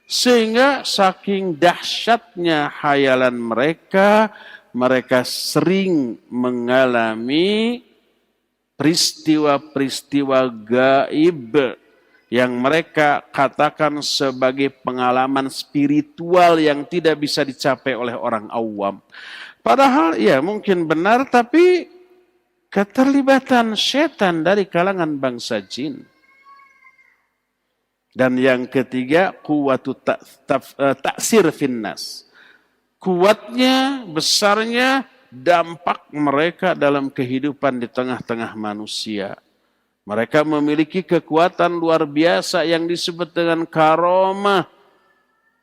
Sehingga saking dahsyatnya khayalan mereka, mereka sering mengalami peristiwa-peristiwa gaib yang mereka katakan sebagai pengalaman spiritual yang tidak bisa dicapai oleh orang awam. Padahal ya mungkin benar, tapi keterlibatan setan dari kalangan bangsa jin. Dan yang ketiga, quwwatu ta'sir finnas. Kuatnya, besarnya dampak mereka dalam kehidupan di tengah-tengah manusia. Mereka memiliki kekuatan luar biasa yang disebut dengan karomah.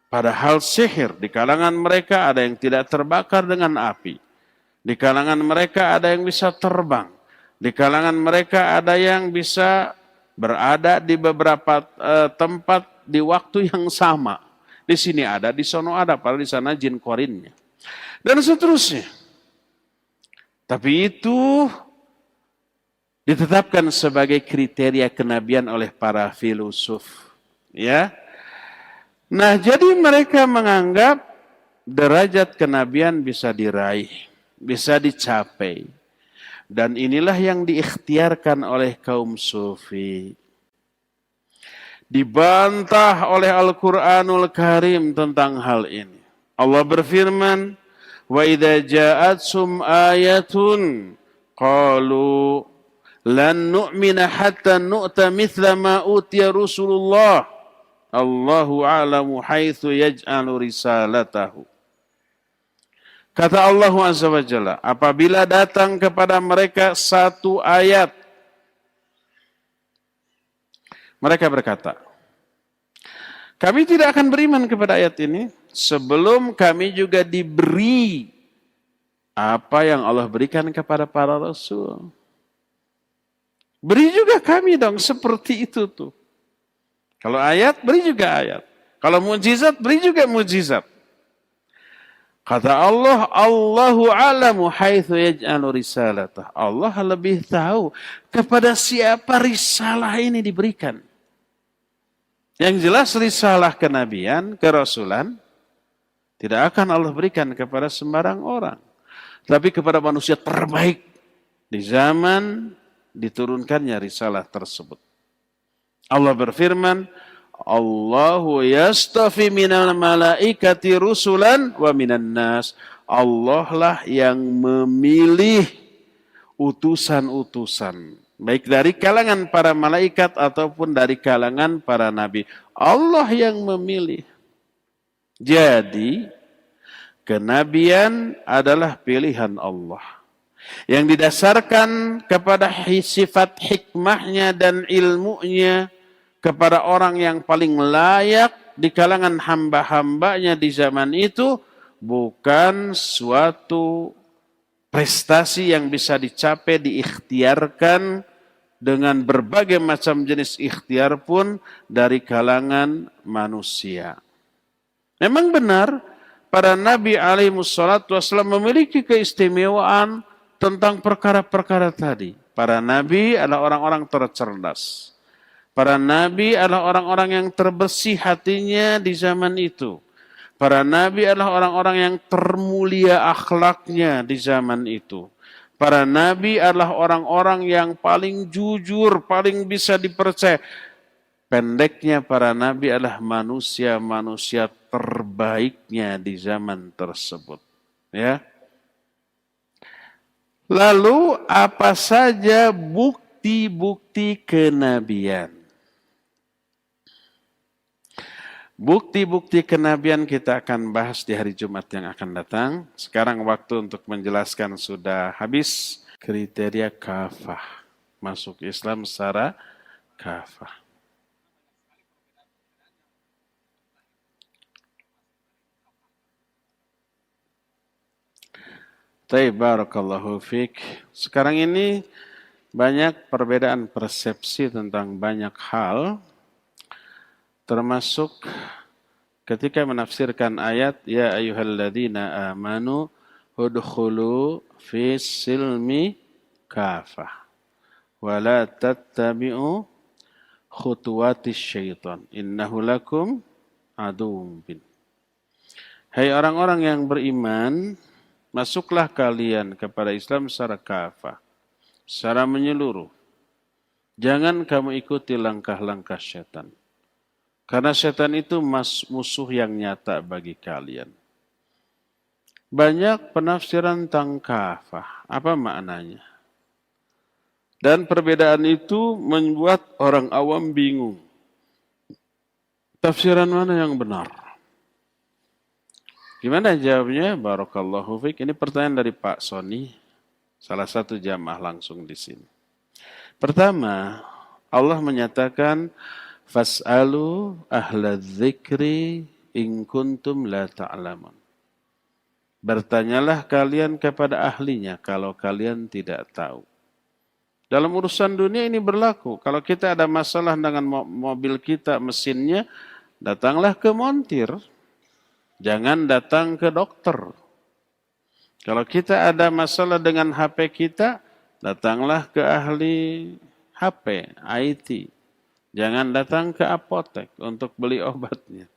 Padahal sihir, di kalangan mereka ada yang tidak terbakar dengan api. Di kalangan mereka ada yang bisa terbang. Di kalangan mereka ada yang bisa berada di beberapa tempat di waktu yang sama. Di sini ada, di sono ada, padahal di sana jin korinnya. Dan seterusnya. Tapi itu ditetapkan sebagai kriteria kenabian oleh para filosof. Ya. Nah, jadi mereka menganggap derajat kenabian bisa diraih, bisa dicapai. Dan inilah yang diikhtiarkan oleh kaum sufi. Dibantah oleh Al-Quranul Karim tentang hal ini. Allah berfirman, wa idza ja'atsum ayatun qalu lan nu'mina hatta nu'ta mithla ma utiya Rasulullah. Allahu a'lamu haitsu yaj'alu risalatahu. Kata Allah Azza wa Jalla, apabila datang kepada mereka satu ayat, mereka berkata, kami tidak akan beriman kepada ayat ini sebelum kami juga diberi apa yang Allah berikan kepada para rasul. Beri juga kami dong seperti itu tuh. Kalau ayat, beri juga ayat. Kalau mujizat, beri juga mujizat. Kata Allah, Allahu a'lamu haitsu yaj'alu risalatah. Allah lebih tahu kepada siapa risalah ini diberikan. Yang jelas risalah kenabian, kerasulan, tidak akan Allah berikan kepada sembarang orang. Tapi kepada manusia terbaik di zaman diturunkannya risalah tersebut. Allah berfirman, Allahu yastafi minal malaikati rusulan wa minan nas. Allah lah yang memilih utusan-utusan Baik dari kalangan para malaikat ataupun dari kalangan para nabi. Allah yang memilih. Jadi, kenabian adalah pilihan Allah. Yang didasarkan kepada sifat hikmahnya dan ilmunya kepada orang yang paling layak di kalangan hamba-hambanya di zaman itu, bukan suatu prestasi yang bisa dicapai, diikhtiarkan dengan berbagai macam jenis ikhtiar pun dari kalangan manusia. Memang benar, para nabi alaihi wassalatu wassalam memiliki keistimewaan tentang perkara-perkara tadi. Para nabi adalah orang-orang tercerdas. Para nabi adalah orang-orang yang terbersih hatinya di zaman itu. Para nabi adalah orang-orang yang termulia akhlaknya di zaman itu. Para nabi adalah orang-orang yang paling jujur, paling bisa dipercaya. Pendeknya para nabi adalah manusia-manusia terbaiknya di zaman tersebut. Ya. Lalu apa saja bukti-bukti kenabian? Bukti-bukti kenabian kita akan bahas di hari Jumat yang akan datang. Sekarang waktu untuk menjelaskan sudah habis. Kriteria kafah. Masuk Islam secara kafah. Barakallahu fiik. Sekarang ini banyak perbedaan persepsi tentang banyak hal, termasuk ketika menafsirkan ayat ya ayyuhalladzina amanu udkhulu fis silmi kafah wa la tattabi'u khutuwatis syaitan innahu lakum aduwwun mubin. Hai orang-orang yang beriman, masuklah kalian kepada Islam secara kafah, secara menyeluruh. Jangan kamu ikuti langkah-langkah setan. Karena setan itu musuh yang nyata bagi kalian. Banyak penafsiran tentang kafah. Apa maknanya? Dan perbedaan itu membuat orang awam bingung. Tafsiran mana yang benar? Gimana jawabnya? Barakallahu fiik. Ini pertanyaan dari Pak Sony, salah satu jamaah langsung di sini. Pertama, Allah menyatakan fas'alu ahla dzikri in kuntum la ta'lamun. Bertanyalah kalian kepada ahlinya kalau kalian tidak tahu. Dalam urusan dunia ini berlaku. Kalau kita ada masalah dengan mobil kita, mesinnya, datanglah ke montir. Jangan datang ke dokter. Kalau kita ada masalah dengan HP kita, datanglah ke ahli HP, IT. Jangan datang ke apotek untuk beli obatnya.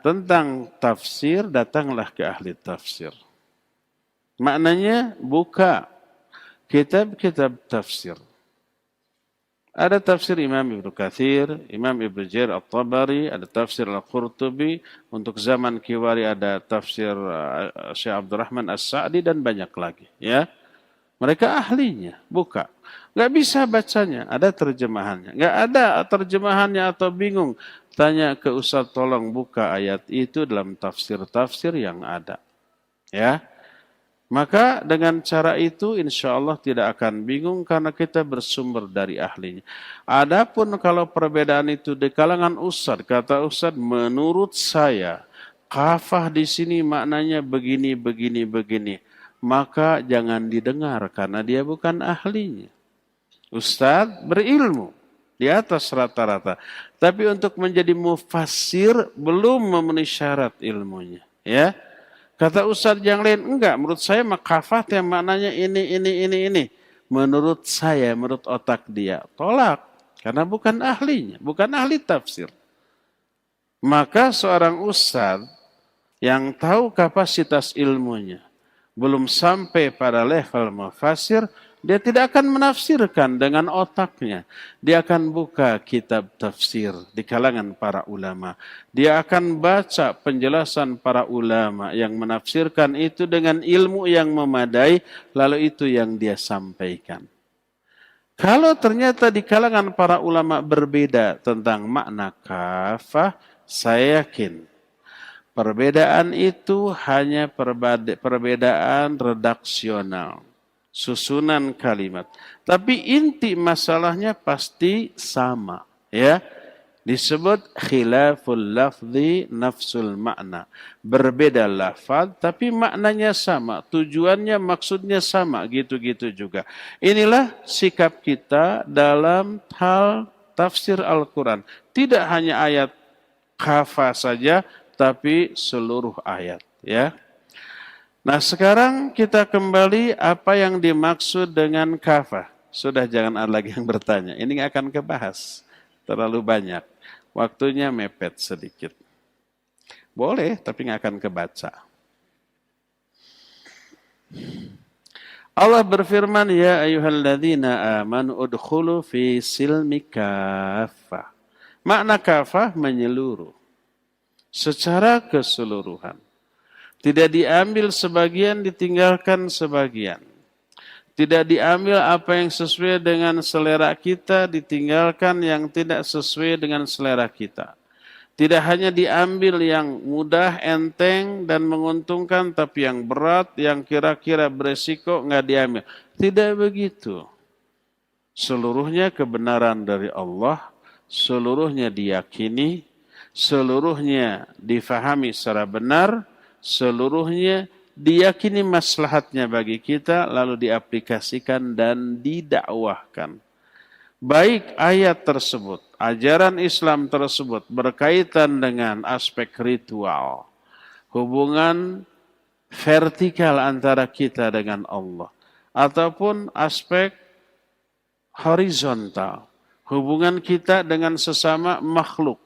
Tentang tafsir, datanglah ke ahli tafsir. Maknanya buka kitab-kitab tafsir. Ada tafsir Imam Ibnu Katsir, Imam Ibnu Jarir At-Tabari, ada tafsir Al-Qurtubi, untuk zaman Kiwari ada tafsir Syekh Abdurrahman As-Sa'di dan banyak lagi. Ya, mereka ahlinya, buka. Nggak bisa bacanya, ada terjemahannya. Nggak ada terjemahannya atau bingung, tanya ke Ustaz, tolong buka ayat itu dalam tafsir-tafsir yang ada. Ya. Maka dengan cara itu insya Allah tidak akan bingung karena kita bersumber dari ahlinya. Adapun kalau perbedaan itu di kalangan ustadz, kata ustadz, menurut saya kafah di sini maknanya begini, begini, begini. Maka jangan didengar karena dia bukan ahlinya. Ustadz berilmu di atas rata-rata. Tapi untuk menjadi mufassir belum memenuhi syarat ilmunya. Ya. Kata ustadz yang lain, enggak, menurut saya kafah yang maknanya ini. Menurut saya, menurut otak dia, tolak. Karena bukan ahlinya, bukan ahli tafsir. Maka seorang ustadz yang tahu kapasitas ilmunya, belum sampai pada level mufassir, dia tidak akan menafsirkan dengan otaknya. Dia akan buka kitab tafsir di kalangan para ulama. Dia akan baca penjelasan para ulama yang menafsirkan itu dengan ilmu yang memadai, lalu itu yang dia sampaikan. Kalau ternyata di kalangan para ulama berbeda tentang makna kafah, saya yakin perbedaan itu hanya perbedaan redaksional, susunan kalimat. Tapi inti masalahnya pasti sama, ya. Disebut khilaful lafzi nafsul makna. Berbeda lafaz tapi maknanya sama, tujuannya maksudnya sama, gitu-gitu juga. Inilah sikap kita dalam hal tafsir Al-Quran. Tidak hanya ayat kafah saja, tapi seluruh ayat, ya. Nah, sekarang kita kembali apa yang dimaksud dengan kafah. Sudah, jangan ada lagi yang bertanya. Ini akan kebahas terlalu banyak. Waktunya mepet sedikit. Boleh, tapi nggak akan kebaca. Allah berfirman, ya ayyuhalladzina amanu udkhulu fi silmi kafah. Makna kafah menyeluruh. Secara keseluruhan. Tidak diambil sebagian, ditinggalkan sebagian. Tidak diambil apa yang sesuai dengan selera kita, ditinggalkan yang tidak sesuai dengan selera kita. Tidak hanya diambil yang mudah, enteng, dan menguntungkan, tapi yang berat, yang kira-kira beresiko, nggak diambil. Tidak begitu. Seluruhnya kebenaran dari Allah, seluruhnya diyakini, seluruhnya difahami secara benar, seluruhnya diyakini maslahatnya bagi kita, lalu diaplikasikan dan didakwahkan. Baik ayat tersebut, ajaran Islam tersebut berkaitan dengan aspek ritual, hubungan vertikal antara kita dengan Allah, ataupun aspek horizontal, hubungan kita dengan sesama makhluk,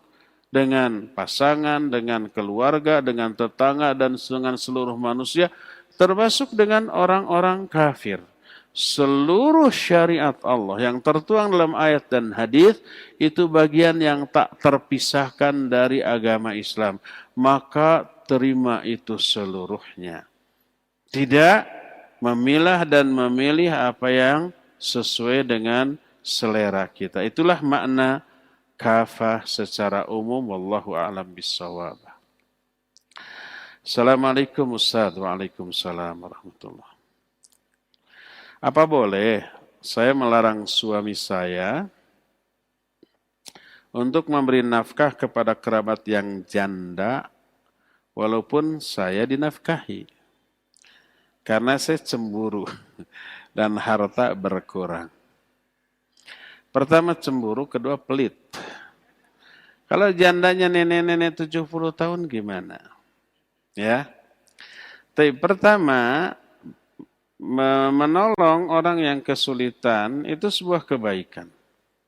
dengan pasangan, dengan keluarga, dengan tetangga, dan dengan seluruh manusia, termasuk dengan orang-orang kafir. Seluruh syariat Allah yang tertuang dalam ayat dan hadis itu bagian yang tak terpisahkan dari agama Islam. Maka terima itu seluruhnya. Tidak memilah dan memilih apa yang sesuai dengan selera kita. Itulah makna kafah secara umum. Wallahu a'lam bissawab. Assalamualaikum Ustaz. Waalaikumsalam warahmatullahi. Apa boleh saya melarang suami saya untuk memberi nafkah kepada kerabat yang janda walaupun saya dinafkahi? Karena saya cemburu dan harta berkurang. Pertama cemburu, kedua pelit. Kalau jandanya nenek-nenek 70 tahun gimana? Ya. Tapi pertama, menolong orang yang kesulitan itu sebuah kebaikan.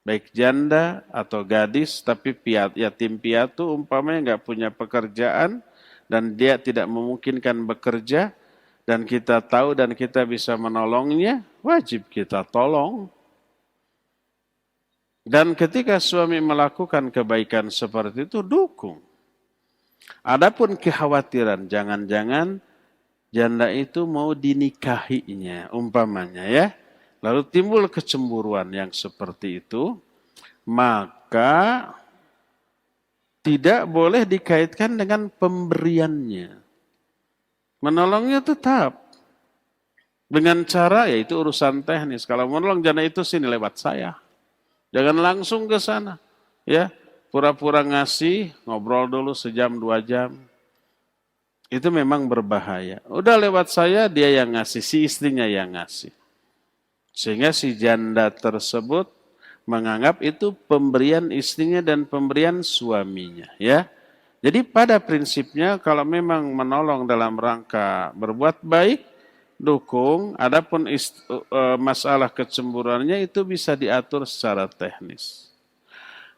Baik janda atau gadis, tapi yatim piatu umpamanya nggak punya pekerjaan dan dia tidak memungkinkan bekerja, dan kita tahu dan kita bisa menolongnya, wajib kita tolong. Dan ketika suami melakukan kebaikan seperti itu, dukung. Adapun kekhawatiran, jangan-jangan janda itu mau dinikahinya, umpamanya ya. Lalu timbul kecemburuan yang seperti itu, maka tidak boleh dikaitkan dengan pemberiannya. Menolongnya tetap. Dengan cara, yaitu urusan teknis. Kalau menolong janda itu sini lewat saya. Jangan langsung ke sana. Ya, pura-pura ngasih, ngobrol dulu sejam 2 jam. Itu memang berbahaya. Udah lewat saya, dia yang ngasih, si istrinya yang ngasih. Sehingga si janda tersebut menganggap itu pemberian istrinya dan pemberian suaminya. Ya, jadi pada prinsipnya kalau memang menolong dalam rangka berbuat baik, dukung. Adapun masalah kecemburuannya itu bisa diatur secara teknis.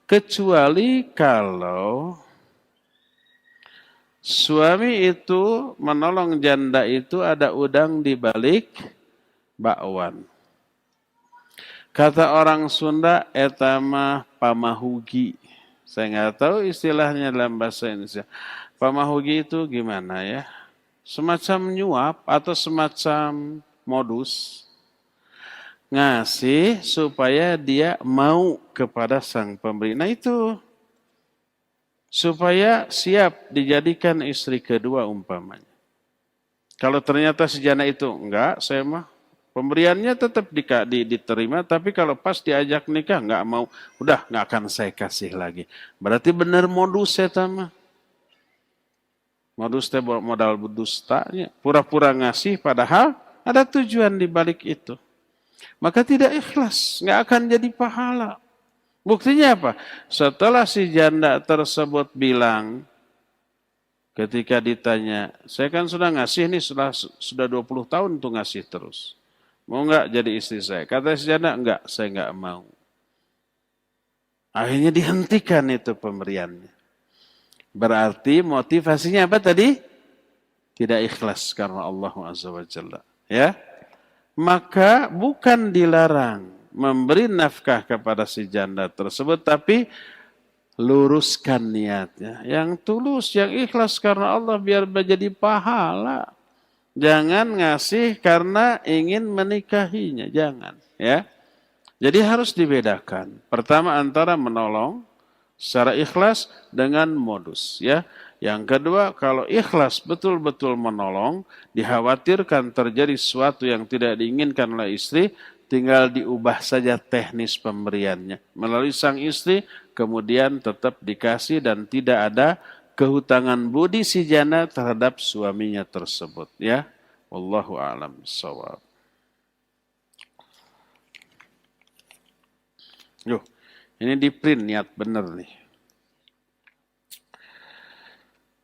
Kecuali kalau suami itu menolong janda itu ada udang di balik bakwan. Kata orang Sunda, etama pamahugi. Saya nggak tahu istilahnya dalam bahasa Indonesia. Pamahugi itu gimana ya? Semacam nyuap atau semacam modus. ngasih supaya dia mau kepada sang pemberi. Nah itu supaya siap dijadikan istri kedua umpamanya. Kalau ternyata si janda itu enggak, saya mah pemberiannya tetap diterima, tapi kalau pas diajak nikah enggak mau, udah enggak akan saya kasih lagi. Berarti benar modus saya mah. Modus teh modal dustanya, pura-pura ngasih padahal ada tujuan di balik itu. Maka tidak ikhlas, enggak akan jadi pahala. Buktinya apa? Setelah si janda tersebut bilang, ketika ditanya, saya kan sudah ngasih nih, sudah 20 tahun untuk ngasih terus. Mau enggak jadi istri saya? Kata si janda, enggak, saya enggak mau. Akhirnya dihentikan itu pemberiannya. Berarti motivasinya apa tadi? Tidak ikhlas karena Allah Azza wa Jalla. Ya? Maka bukan dilarang memberi nafkah kepada si janda tersebut, tapi luruskan niatnya. Yang tulus, yang ikhlas karena Allah biar menjadi pahala. Jangan ngasih karena ingin menikahinya, jangan. Ya. Jadi harus dibedakan. Pertama antara menolong secara ikhlas dengan modus. Ya. Yang kedua, kalau ikhlas betul-betul menolong, dikhawatirkan terjadi sesuatu yang tidak diinginkan oleh istri, tinggal diubah saja teknis pemberiannya. Melalui sang istri, kemudian tetap dikasih dan tidak ada kehutangan budi si janda terhadap suaminya tersebut. Ya, wallahu a'lam bishawab. Yuh, ini di print niat bener nih.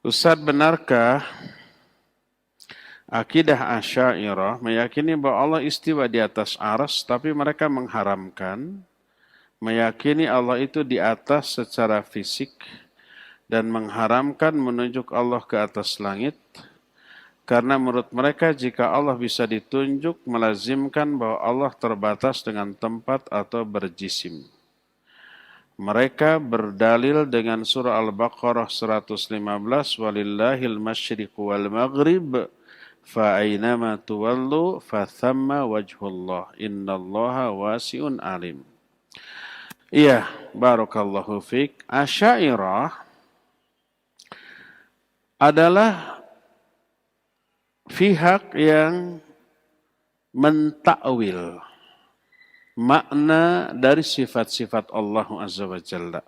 Ustaz, benarkah akidah Asy'ariyah meyakini bahwa Allah istiwa di atas arsy, tapi mereka mengharamkan meyakini Allah itu di atas secara fisik dan mengharamkan menunjuk Allah ke atas langit, karena menurut mereka jika Allah bisa ditunjuk melazimkan bahwa Allah terbatas dengan tempat atau berjisim. Mereka berdalil dengan surah Al-Baqarah 115, walillahil masyriqu wal maghrib fa aynama tuwallu fa thamma wajhullah innallaha wasi'un alim. Iya, barakallahu fiik. Asy'ariyah adalah pihak yang mentakwil makna dari sifat-sifat Allah Azza wa Jalla.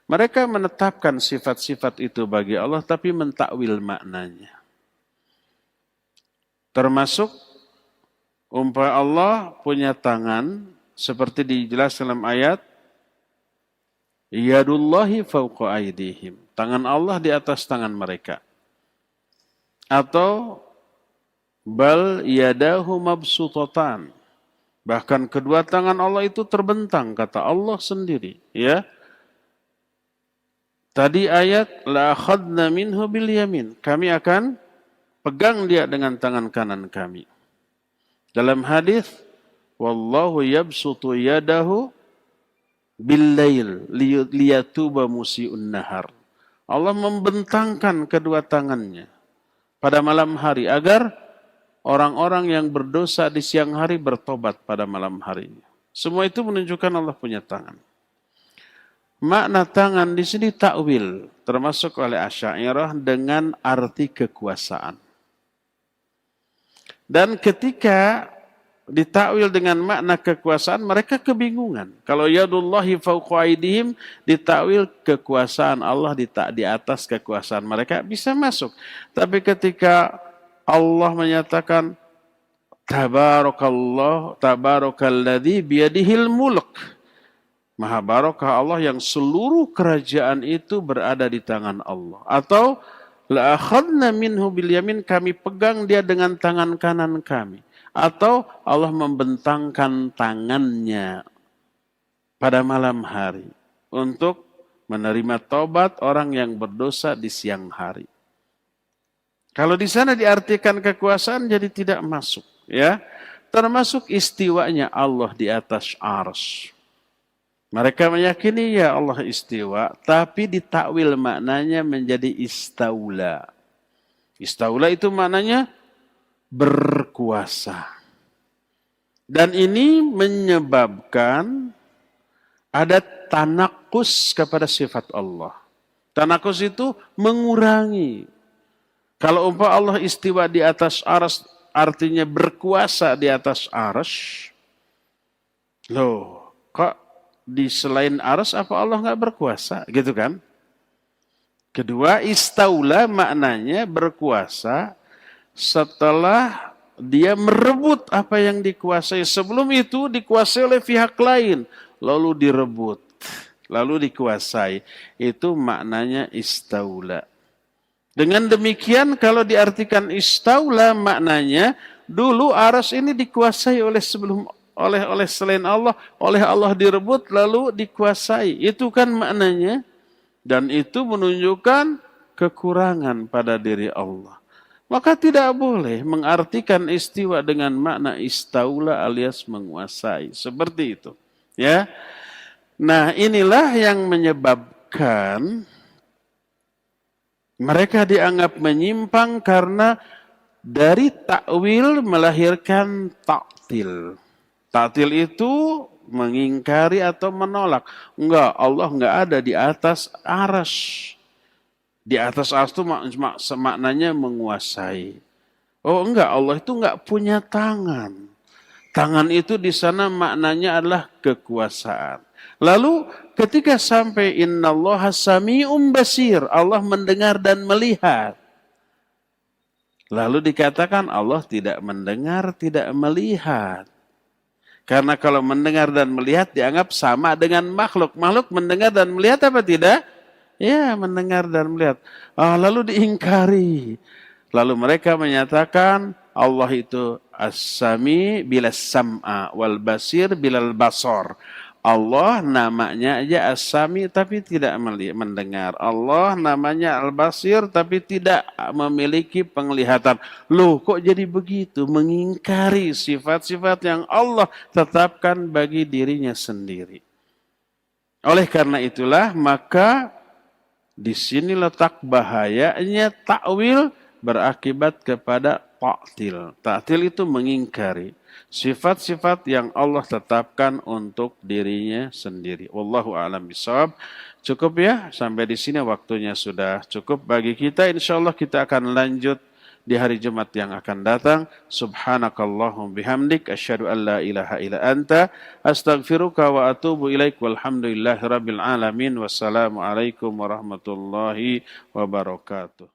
Mereka menetapkan sifat-sifat itu bagi Allah tapi mentakwil maknanya. Termasuk umpama Allah punya tangan seperti dijelaskan dalam ayat yadullahi fawqa aydihim. Tangan Allah di atas tangan mereka. Atau bal yadahu mabsutatan. Bahkan kedua tangan Allah itu terbentang, kata Allah sendiri. Ya. Tadi ayat la akhadna minhu bil yamin. Kami akan pegang dia dengan tangan kanan kami. Dalam hadis wallahu yabsutu yadahu bil lail liyatuba musii'un nahar. Allah membentangkan kedua tangannya pada malam hari agar orang-orang yang berdosa di siang hari bertobat pada malam harinya. Semua itu menunjukkan Allah punya tangan. Makna tangan di sini takwil, termasuk oleh Asy'ariyah dengan arti kekuasaan. Dan ketika ditakwil dengan makna kekuasaan, mereka kebingungan. Kalau yadullahi fawqa aydihim ditakwil kekuasaan Allah di atas kekuasaan mereka bisa masuk. Tapi ketika Allah menyatakan tabarakalladzi biyadihil mulk. Maha barakah Allah yang seluruh kerajaan itu berada di tangan Allah. Atau la akhadna minhu bil yamin, kami pegang dia dengan tangan kanan kami. Atau Allah membentangkan tangannya pada malam hari untuk menerima taubat orang yang berdosa di siang hari. Kalau di sana diartikan kekuasaan jadi tidak masuk, ya. Termasuk istiwanya Allah di atas arsy. Mereka meyakini ya Allah istiwa, tapi ditakwil maknanya menjadi istaula. Istaula itu maknanya berkuasa. Dan ini menyebabkan ada tanakus kepada sifat Allah. Tanakus itu mengurangi. Kalau umpama Allah istiwa di atas arsy, artinya berkuasa di atas arsy. Loh, kok di selain arsy apa Allah nggak berkuasa? Gitu kan? Kedua, istaula maknanya berkuasa setelah dia merebut apa yang dikuasai. Sebelum itu dikuasai oleh pihak lain. Lalu direbut. Lalu dikuasai. Itu maknanya istaula. Dengan demikian kalau diartikan istaula maknanya dulu arsy ini dikuasai oleh selain Allah. Oleh Allah direbut lalu dikuasai. Itu kan maknanya. Dan itu menunjukkan kekurangan pada diri Allah. Maka tidak boleh mengartikan istiwa dengan makna istaula alias menguasai. Seperti itu. Ya. Nah, inilah yang menyebabkan mereka dianggap menyimpang karena dari takwil melahirkan ta'til. Ta'til itu mengingkari atau menolak. Enggak, Allah enggak ada di atas arsy. Di atas arsy itu maknanya menguasai. Oh enggak, Allah itu enggak punya tangan. Tangan itu di sana maknanya adalah kekuasaan. Lalu ketika sampai innallaha sami'un basir, Allah mendengar dan melihat. Lalu dikatakan Allah tidak mendengar, tidak melihat. Karena kalau mendengar dan melihat dianggap sama dengan makhluk. Makhluk mendengar dan melihat apa tidak? Ya, mendengar dan melihat. Lalu diingkari. Lalu mereka menyatakan Allah itu as-sami bilas sam'a wal basir bilal basar. Allah namanya aja as-sami tapi tidak mendengar. Allah namanya al-basir tapi tidak memiliki penglihatan. Loh, kok jadi begitu? Mengingkari sifat-sifat yang Allah tetapkan bagi dirinya sendiri. Oleh karena itulah maka di sini letak bahayanya takwil berakibat kepada ta'til. Ta'til itu mengingkari sifat-sifat yang Allah tetapkan untuk dirinya sendiri. Wallahu a'lam bishawab. Cukup ya, sampai di sini waktunya sudah cukup bagi kita. Insyaallah kita akan lanjut di hari Jumat yang akan datang. Subhanakallahum bihamdik asyhadu an la ilaha illa anta astaghfiruka wa atubu ilaik walhamdulillahirabbil alamin. Wassalamualaikum warahmatullahi wabarakatuh.